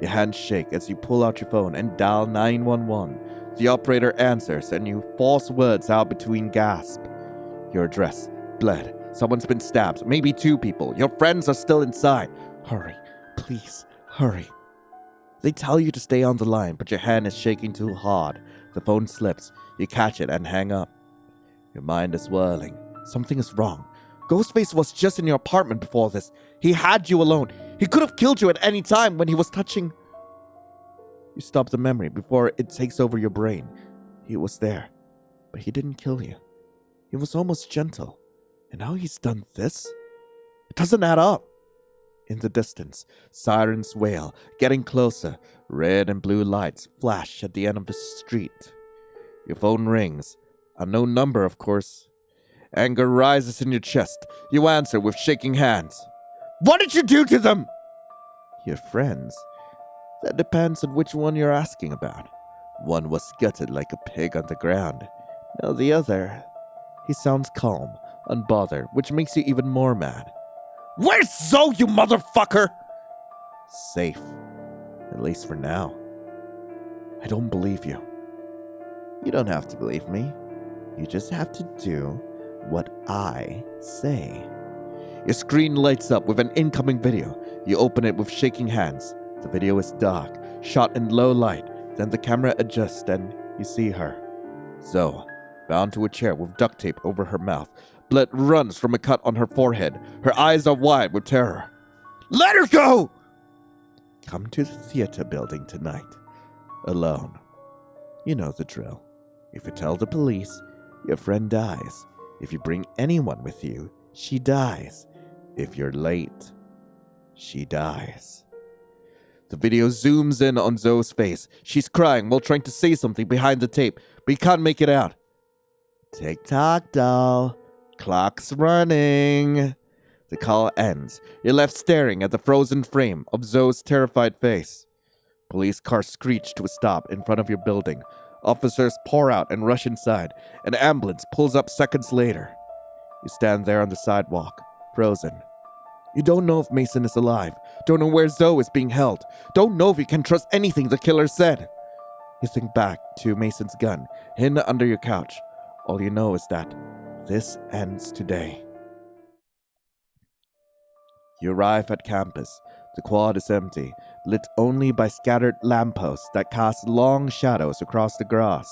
[SPEAKER 1] Your hands shake as you pull out your phone and dial 911. The operator answers and you force words out between gasps. Your address, blood. Someone's been stabbed, maybe 2 people. Your friends are still inside. Hurry, please, hurry. They tell you to stay on the line, but your hand is shaking too hard. The phone slips. You catch it and hang up. Your mind is whirling. Something is wrong. Ghostface was just in your apartment before this. He had you alone. He could have killed you at any time when he was touching. You stop the memory before it takes over your brain. He was there, but he didn't kill you. He was almost gentle. And now he's done this? It doesn't add up. In the distance, sirens wail, getting closer. Red and blue lights flash at the end of the street. Your phone rings. Unknown number, of course. Anger rises in your chest. You answer with shaking hands. What did you do to them? Your friends. That depends on which one you're asking about. One was gutted like a pig on the ground. Now the other. He sounds calm, unbothered, which makes you even more mad. Where's Zoe, you motherfucker? Safe. At least for now. I don't believe you. You don't have to believe me. You just have to do what I say. Your screen lights up with an incoming video. You open it with shaking hands. The video is dark, shot in low light. Then the camera adjusts and you see her. Zoe, bound to a chair with duct tape over her mouth. Blood runs from a cut on her forehead. Her eyes are wide with terror. Let her go! Come to the theater building tonight. Alone. You know the drill. If you tell the police, your friend dies. If you bring anyone with you, she dies. If you're late, she dies. The video zooms in on Zoe's face. She's crying while trying to say something behind the tape, but you can't make it out. Tick-tock, doll. Clock's running. The call ends. You're left staring at the frozen frame of Zoe's terrified face. Police cars screech to a stop in front of your building. Officers pour out and rush inside. An ambulance pulls up seconds later. You stand there on the sidewalk, frozen. You don't know if Mason is alive. Don't know where Zoe is being held. Don't know if you can trust anything the killer said. You think back to Mason's gun, hidden under your couch. All you know is that this ends today. You arrive at campus. The quad is empty, lit only by scattered lampposts that cast long shadows across the grass.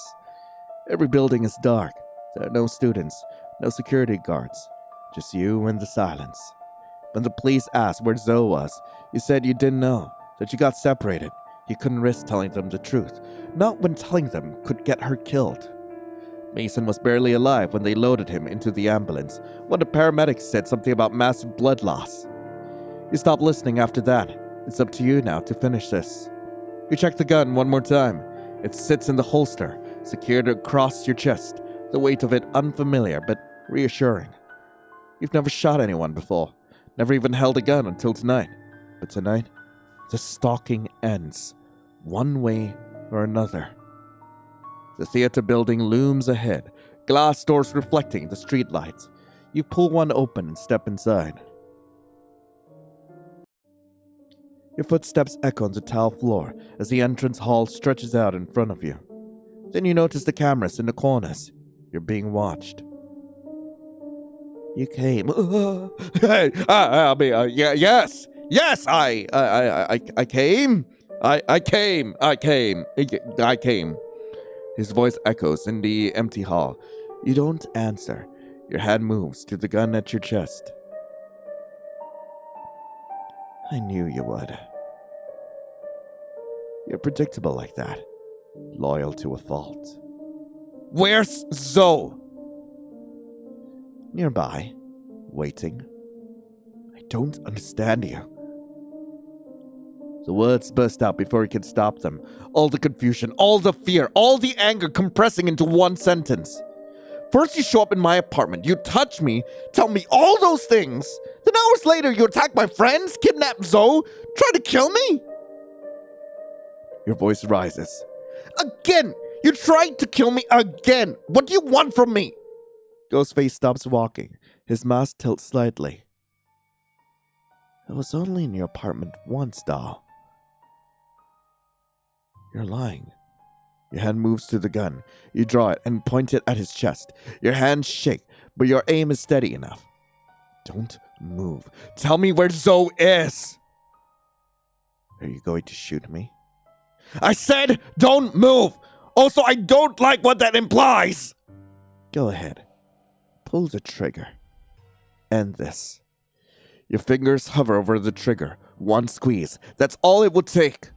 [SPEAKER 1] Every building is dark. There are no students, no security guards, just you and the silence. When the police asked where Zoe was, you said you didn't know, that you got separated. You couldn't risk telling them the truth, not when telling them could get her killed. Mason was barely alive when they loaded him into the ambulance, when the paramedics said something about massive blood loss. You stopped listening after that. It's up to you now to finish this. You check the gun one more time. It sits in the holster, secured across your chest, the weight of it unfamiliar but reassuring. You've never shot anyone before, never even held a gun until tonight. But tonight, the stalking ends, one way or another. The theater building looms ahead, glass doors reflecting the streetlights. You pull one open and step inside. Your footsteps echo on the tile floor as the entrance hall stretches out in front of you. Then you notice the cameras in the corners. You're being watched. You came. Yes, I came. I came. His voice echoes in the empty hall. You don't answer. Your hand moves to the gun at your chest. I knew you would. You're predictable like that. Loyal to a fault. Where's Zoe? Nearby. Waiting. I don't understand you. The words burst out before he could stop them. All the confusion, all the fear, all the anger compressing into one sentence. First you show up in my apartment, you touch me, tell me all those things. Then hours later you attack my friends, kidnap Zoe, try to kill me? Your voice rises. Again! You tried to kill me again! What do you want from me? Ghostface stops walking. His mask tilts slightly. I was only in your apartment once, doll. You're lying. Your hand moves to the gun. You draw it and point it at his chest. Your hands shake, but your aim is steady enough. Don't move. Tell me where Zoe is! Are you going to shoot me? I said don't move! Also, I don't like what that implies! Go ahead. Pull the trigger. End this. Your fingers hover over the trigger. One squeeze. That's all it would take.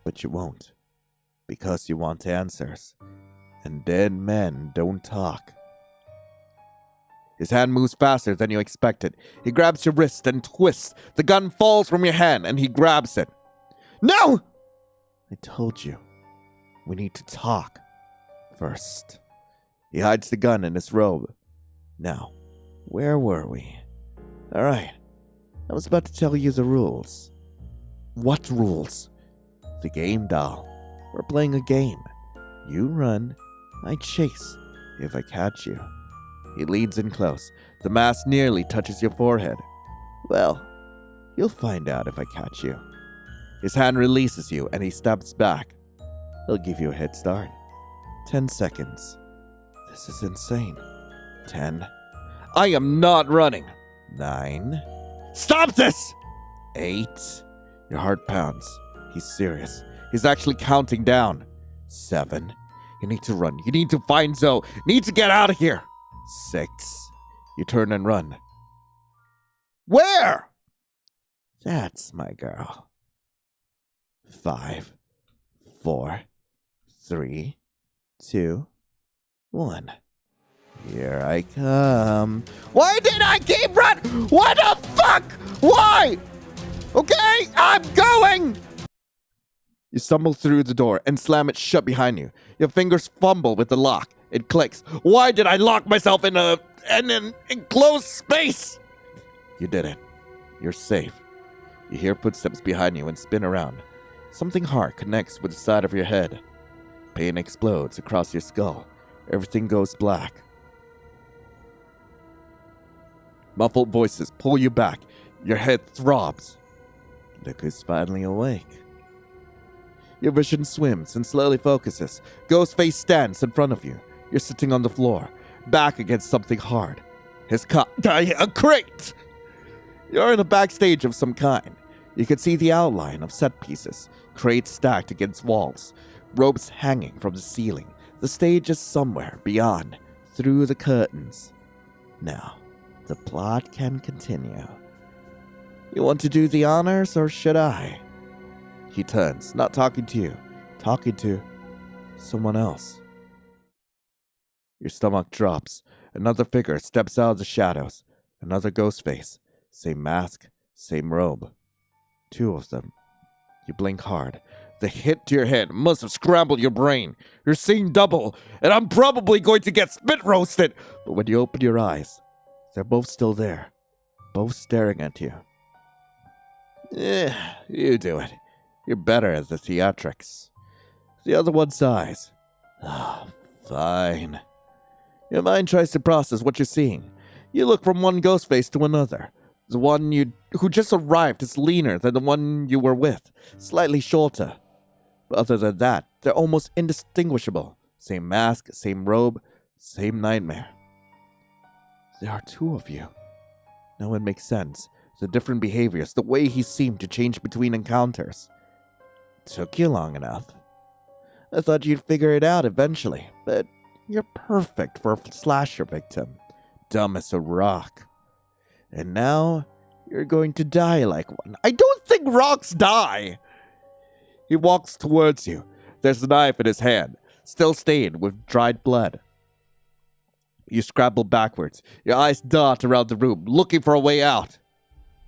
[SPEAKER 1] But you won't. Because you want answers. And dead men don't talk. His hand moves faster than you expected. He grabs your wrist and twists. The gun falls from your hand and he grabs it. No! I told you. We need to talk. First. He hides the gun in his robe. Now, where were we? Alright. I was about to tell you the rules. What rules? The game, doll. We're playing a game. You run, I chase. If I catch you. He leans in close. The mask nearly touches your forehead. Well, you'll find out if I catch you. His hand releases you and he steps back. He'll give you a head start. 10 seconds. This is insane. 10. I am not running. 9. Stop this! 8. Your heart pounds. He's serious. He's actually counting down. 7. You need to run. You need to find Zoe. You need to get out of here. 6. You turn and run. Where? That's my girl. 5. 4. 3. 2. 1. Here I come. Why did I keep running? What the fuck? Why? Okay, I'm going! You stumble through the door and slam it shut behind you. Your fingers fumble with the lock. It clicks. Why did I lock myself in an enclosed space? You did it. You're safe. You hear footsteps behind you and spin around. Something hard connects with the side of your head. Pain explodes across your skull. Everything goes black. Muffled voices pull you back. Your head throbs. Look who's finally awake. Your vision swims and slowly focuses. Ghostface stands in front of you. You're sitting on the floor, back against something hard. His a crate! You're in a backstage of some kind. You can see the outline of set pieces, crates stacked against walls, ropes hanging from the ceiling. The stage is somewhere beyond, through the curtains. Now, the plot can continue. You want to do the honors, or should I? He turns, not talking to you, talking to someone else. Your stomach drops. Another figure steps out of the shadows. Another Ghostface. Same mask, same robe. Two of them. You blink hard. The hit to your head must have scrambled your brain. You're seeing double, and I'm probably going to get spit roasted. But when you open your eyes, they're both still there. Both staring at you. You do it. You're better at the theatrics. The other one sighs. Fine. Your mind tries to process what you're seeing. You look from one Ghostface to another. The one who just arrived is leaner than the one you were with, slightly shorter. But other than that, they're almost indistinguishable. Same mask, same robe, same nightmare. There are two of you. Now it makes sense. The different behaviors, the way he seemed to change between encounters. Took you long enough. I thought you'd figure it out eventually, but you're perfect for a slasher victim. Dumb as a rock. And now, you're going to die like one. I don't think rocks die! He walks towards you. There's a knife in his hand, still stained with dried blood. You scramble backwards. Your eyes dart around the room, looking for a way out.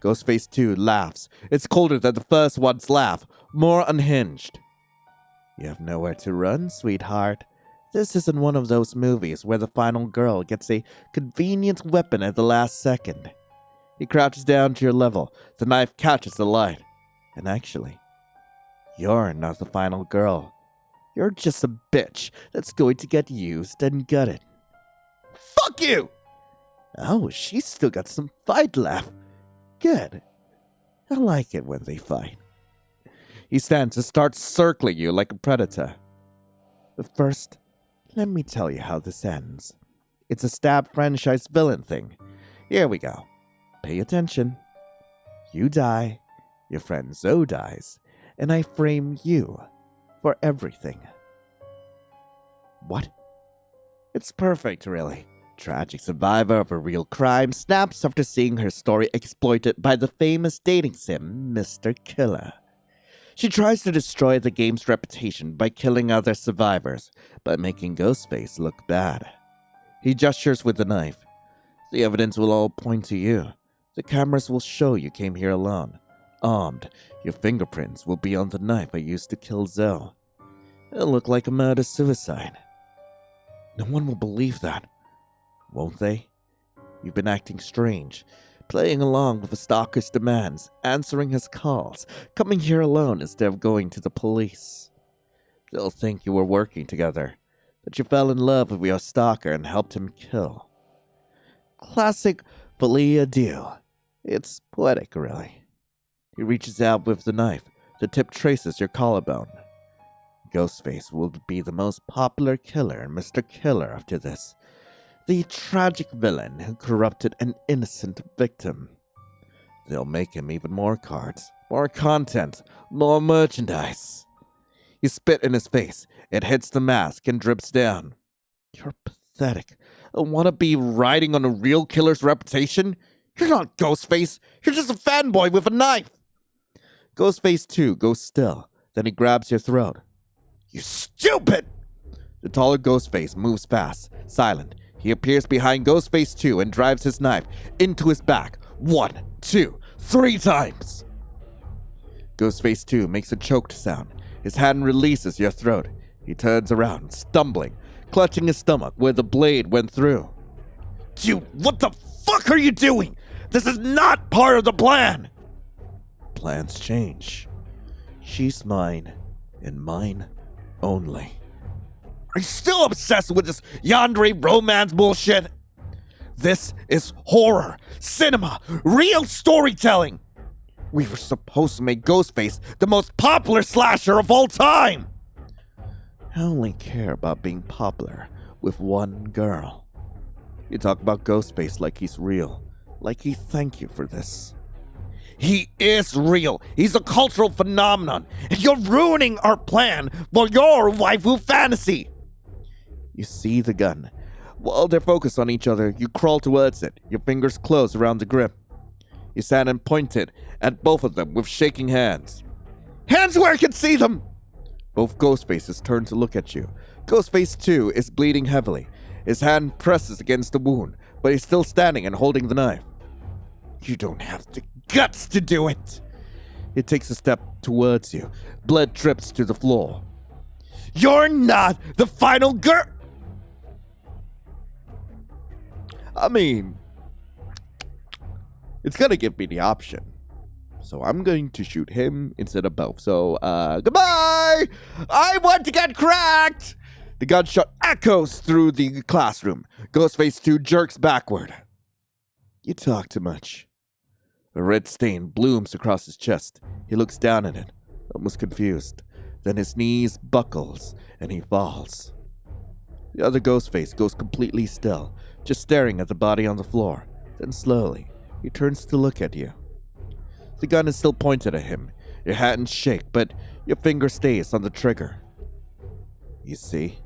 [SPEAKER 1] Ghostface 2 laughs. It's colder than the first one's laugh, more unhinged. You have nowhere to run, sweetheart. This isn't one of those movies where the final girl gets a convenient weapon at the last second. He crouches down to your level. The knife catches the light. And actually, you're not the final girl. You're just a bitch that's going to get used and gutted. Fuck you! Oh, she's still got some fight left. Good. I like it when they fight. He stands and starts circling you like a predator. But first, let me tell you how this ends. It's a stab franchise villain thing. Here we go. Pay attention. You die, your friend Zoe dies, and I frame you for everything. What? It's perfect, really. Tragic survivor of a real crime snaps after seeing her story exploited by the famous dating sim, Mr. Killer. She tries to destroy the game's reputation by killing other survivors, but making Ghostface look bad. He gestures with the knife. The evidence will all point to you. The cameras will show you came here alone. Armed, your fingerprints will be on the knife I used to kill Zoe. It'll look like a murder-suicide. No one will believe that. Won't they? You've been acting strange, playing along with the stalker's demands, answering his calls, coming here alone instead of going to the police. They'll think you were working together, that you fell in love with your stalker and helped him kill. Classic Valia deal. It's poetic, really. He reaches out with the knife. The tip traces your collarbone. Ghostface will be the most popular killer in Mr. Killer after this. The tragic villain who corrupted an innocent victim. They'll make him even more cards, more content, more merchandise. You spit in his face. It hits the mask and drips down. You're pathetic. I want to be riding on a real killer's reputation? You're not Ghostface. You're just a fanboy with a knife. Ghostface 2 goes still. Then he grabs your throat. You stupid! The taller Ghostface moves fast, silent. He appears behind Ghostface 2 and drives his knife into his back. 1, 2, 3 times. Ghostface 2 makes a choked sound. His hand releases your throat. He turns around, stumbling, clutching his stomach where the blade went through. Dude, what the fuck are you doing? This is not part of the plan! Plans change. She's mine, and mine only. Are you still obsessed with this yandere romance bullshit? This is horror, cinema, real storytelling! We were supposed to make Ghostface the most popular slasher of all time! I only care about being popular with one girl. You talk about Ghostface like he's real, like he thank you for this. He is real. He's a cultural phenomenon, and you're ruining our plan for your waifu fantasy. You see the gun. While they're focused on each other, you crawl towards it, your fingers close around the grip. You stand and pointed at both of them with shaking hands. Hands where I can see them! Both Ghostfaces turn to look at you. Ghostface 2 is bleeding heavily. His hand presses against the wound, but he's still standing and holding the knife. You don't have the guts to do it! He takes a step towards you. Blood drips to the floor. You're not the final girl! I mean, it's gonna give me the option. So I'm going to shoot him instead of both. So, goodbye! I want to get cracked! The gunshot echoes through the classroom. Ghostface 2 jerks backward. You talk too much. A red stain blooms across his chest. He looks down at it, almost confused. Then his knees buckles, and he falls. The other Ghostface goes completely still, just staring at the body on the floor. Then slowly, he turns to look at you. The gun is still pointed at him. Your hands shake, but your finger stays on the trigger. You see,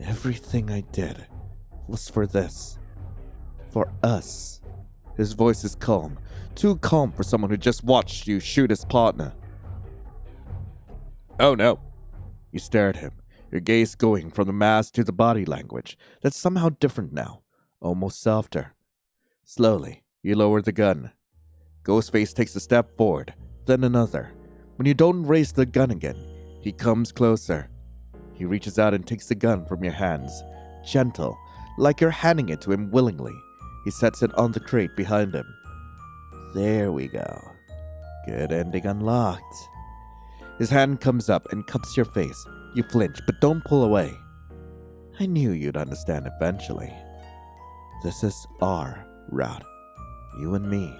[SPEAKER 1] everything I did was for this. For us. His voice is calm. Too calm for someone who just watched you shoot his partner. Oh no. You stare at him, your gaze going from the mask to the body language. That's somehow different now, almost softer. Slowly, you lower the gun. Ghostface takes a step forward, then another. When you don't raise the gun again, he comes closer. He reaches out and takes the gun from your hands, gentle, like you're handing it to him willingly. He sets it on the crate behind him. There we go. Good ending unlocked. His hand comes up and cups your face. You flinch, but don't pull away. I knew you'd understand eventually. This is our route. You and me.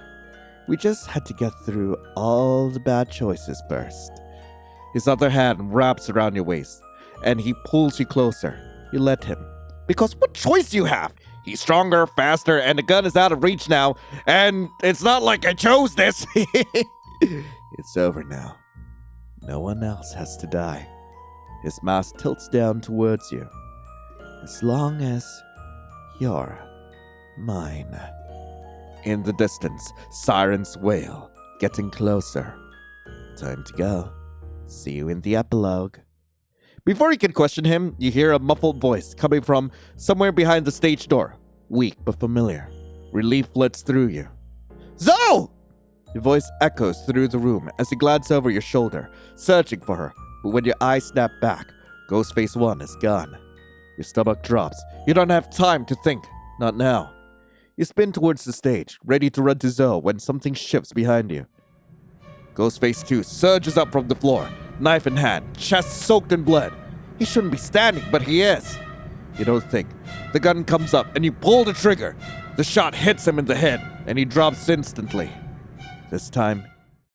[SPEAKER 1] We just had to get through all the bad choices first. His other hand wraps around your waist, and he pulls you closer. You let him. Because what choice do you have? He's stronger, faster, and the gun is out of reach now, and it's not like I chose this. It's over now. No one else has to die. His mask tilts down towards you. As long as you're mine. In the distance, sirens wail, getting closer. Time to go. See you in the epilogue. Before you can question him, you hear a muffled voice coming from somewhere behind the stage door. Weak but familiar. Relief floods through you. Zoe! Your voice echoes through the room as you glance over your shoulder, searching for her. But when your eyes snap back, Ghostface 1 is gone. Your stomach drops. You don't have time to think. Not now. You spin towards the stage, ready to run to Zoe when something shifts behind you. Ghostface 2 surges up from the floor, knife in hand, chest soaked in blood. He shouldn't be standing, but he is. You don't think. The gun comes up and you pull the trigger. The shot hits him in the head and he drops instantly. This time,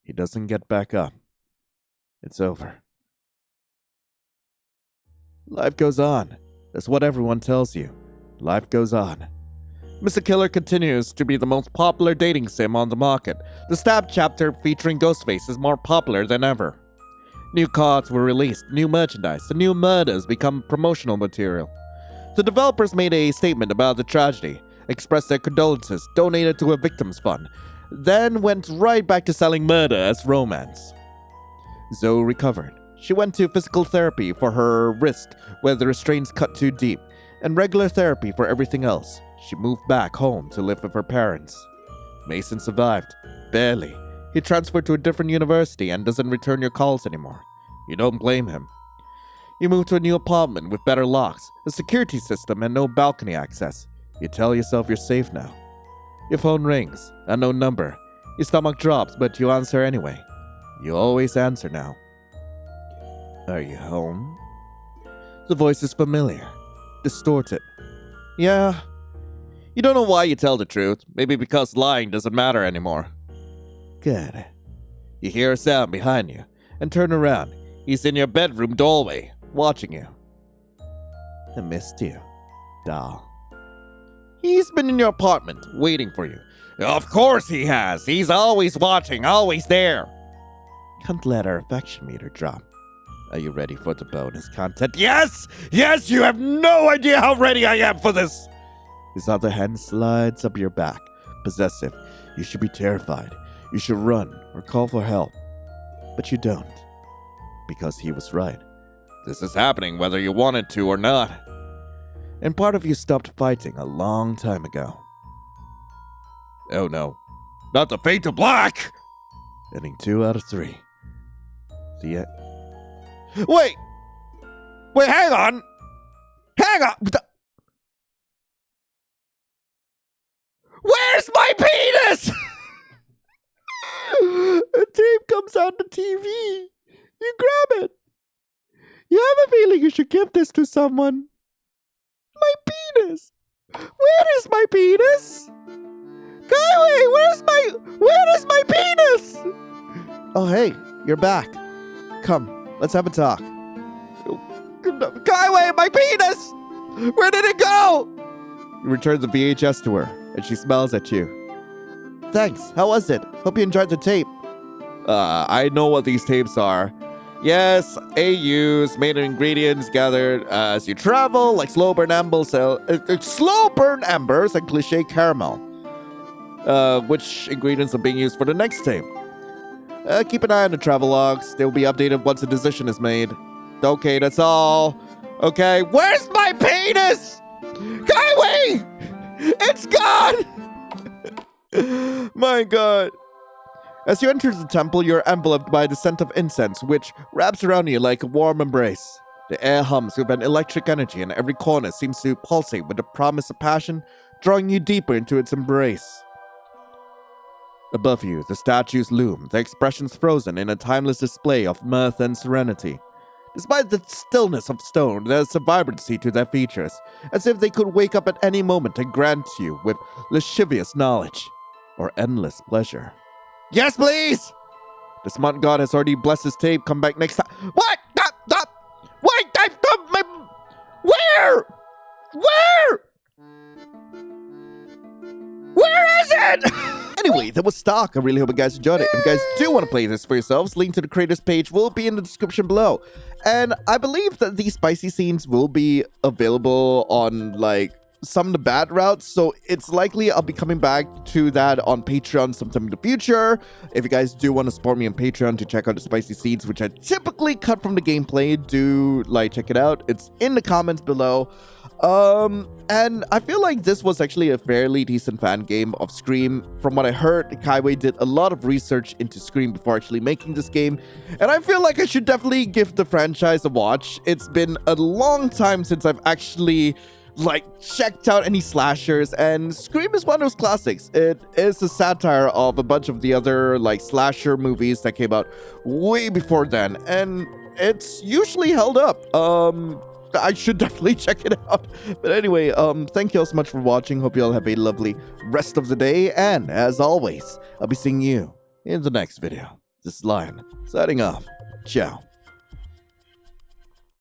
[SPEAKER 1] he doesn't get back up. It's over. Life goes on. That's what everyone tells you. Life goes on. Mr. Killer continues to be the most popular dating sim on the market. The Stab chapter featuring Ghostface is more popular than ever. New cards were released, new merchandise, and new murders become promotional material. The developers made a statement about the tragedy, expressed their condolences, donated to a victims fund, then went right back to selling murder as romance. Zoe recovered. She went to physical therapy for her wrist, where the restraints cut too deep, and regular therapy for everything else. She moved back home to live with her parents. Mason survived. Barely. He transferred to a different university and doesn't return your calls anymore. You don't blame him. You move to a new apartment with better locks, a security system, and no balcony access. You tell yourself you're safe now. Your phone rings, unknown number. Your stomach drops, but you answer anyway. You always answer now. Are you home? The voice is familiar, distorted. Yeah. You don't know why you tell the truth. Maybe because lying doesn't matter anymore. Good. You hear a sound behind you and turn around. He's in your bedroom doorway, watching you. I missed you, doll. He's been in your apartment, waiting for you. Of course he has. He's always watching, always there. Can't let our affection meter drop. Are you ready for the bonus content? Yes! Yes, you have no idea how ready I am for this! His other hand slides up your back, possessive. You should be terrified. You should run or call for help. But you don't. Because he was right. This is happening whether you wanted to or not. And part of you stopped fighting a long time ago. Oh no. Not the fate of black! Ending 2 out of 3. The Wait! Wait, hang on! Hang on! Where's my penis? A tape comes on the TV. You grab it. You have a feeling you should give this to someone. My penis. Where is my penis? Kaiwei, where is my penis? Oh, hey, you're back. Come, let's have a talk. Kaiwei, my penis! Where did it go? You return the VHS to her, and she smiles at you. Thanks, how was it? Hope you enjoyed the tape. I know what these tapes are. Yes, AUs, main ingredients gathered as you travel, like slow burn embers and cliche caramel. Which ingredients are being used for the next tape? Keep an eye on the travel logs. They will be updated once a decision is made. Okay, that's all. Okay, where's my penis? Kaiwei! It's gone! My god. As you enter the temple, you're enveloped by the scent of incense, which wraps around you like a warm embrace. The air hums with an electric energy, and every corner seems to pulsate with the promise of passion, drawing you deeper into its embrace. Above you, the statues loom, their expressions frozen in a timeless display of mirth and serenity. Despite the stillness of stone, there's a vibrancy to their features, as if they could wake up at any moment and grant you with lascivious knowledge or endless pleasure. Yes, please! The smart god has already blessed his tape. Come back next time. What? Wait! Where? Where is it? Anyway, that was Stalk. I really hope you guys enjoyed it. If you guys do want to play this for yourselves, link to the creators page will be in the description below. And I believe that these spicy scenes will be available on, like, some of the bad routes, so it's likely I'll be coming back to that on Patreon sometime in the future. If you guys do want to support me on Patreon to check out the spicy scenes, which I typically cut from the gameplay, do check it out. It's in the comments below. And I feel like this was actually a fairly decent fan game of Scream. From what I heard, Kaiwei did a lot of research into Scream before actually making this game, and I feel like I should definitely give the franchise a watch. It's been a long time since I've actually checked out any slashers, and Scream is one of those classics. It is a satire of a bunch of the other slasher movies that came out way before then, and it's usually held up. I should definitely check it out. But anyway, thank you all so much for watching. Hope you all have a lovely rest of the day, and as always, I'll be seeing you in the next video. This is Lion, signing off. Ciao.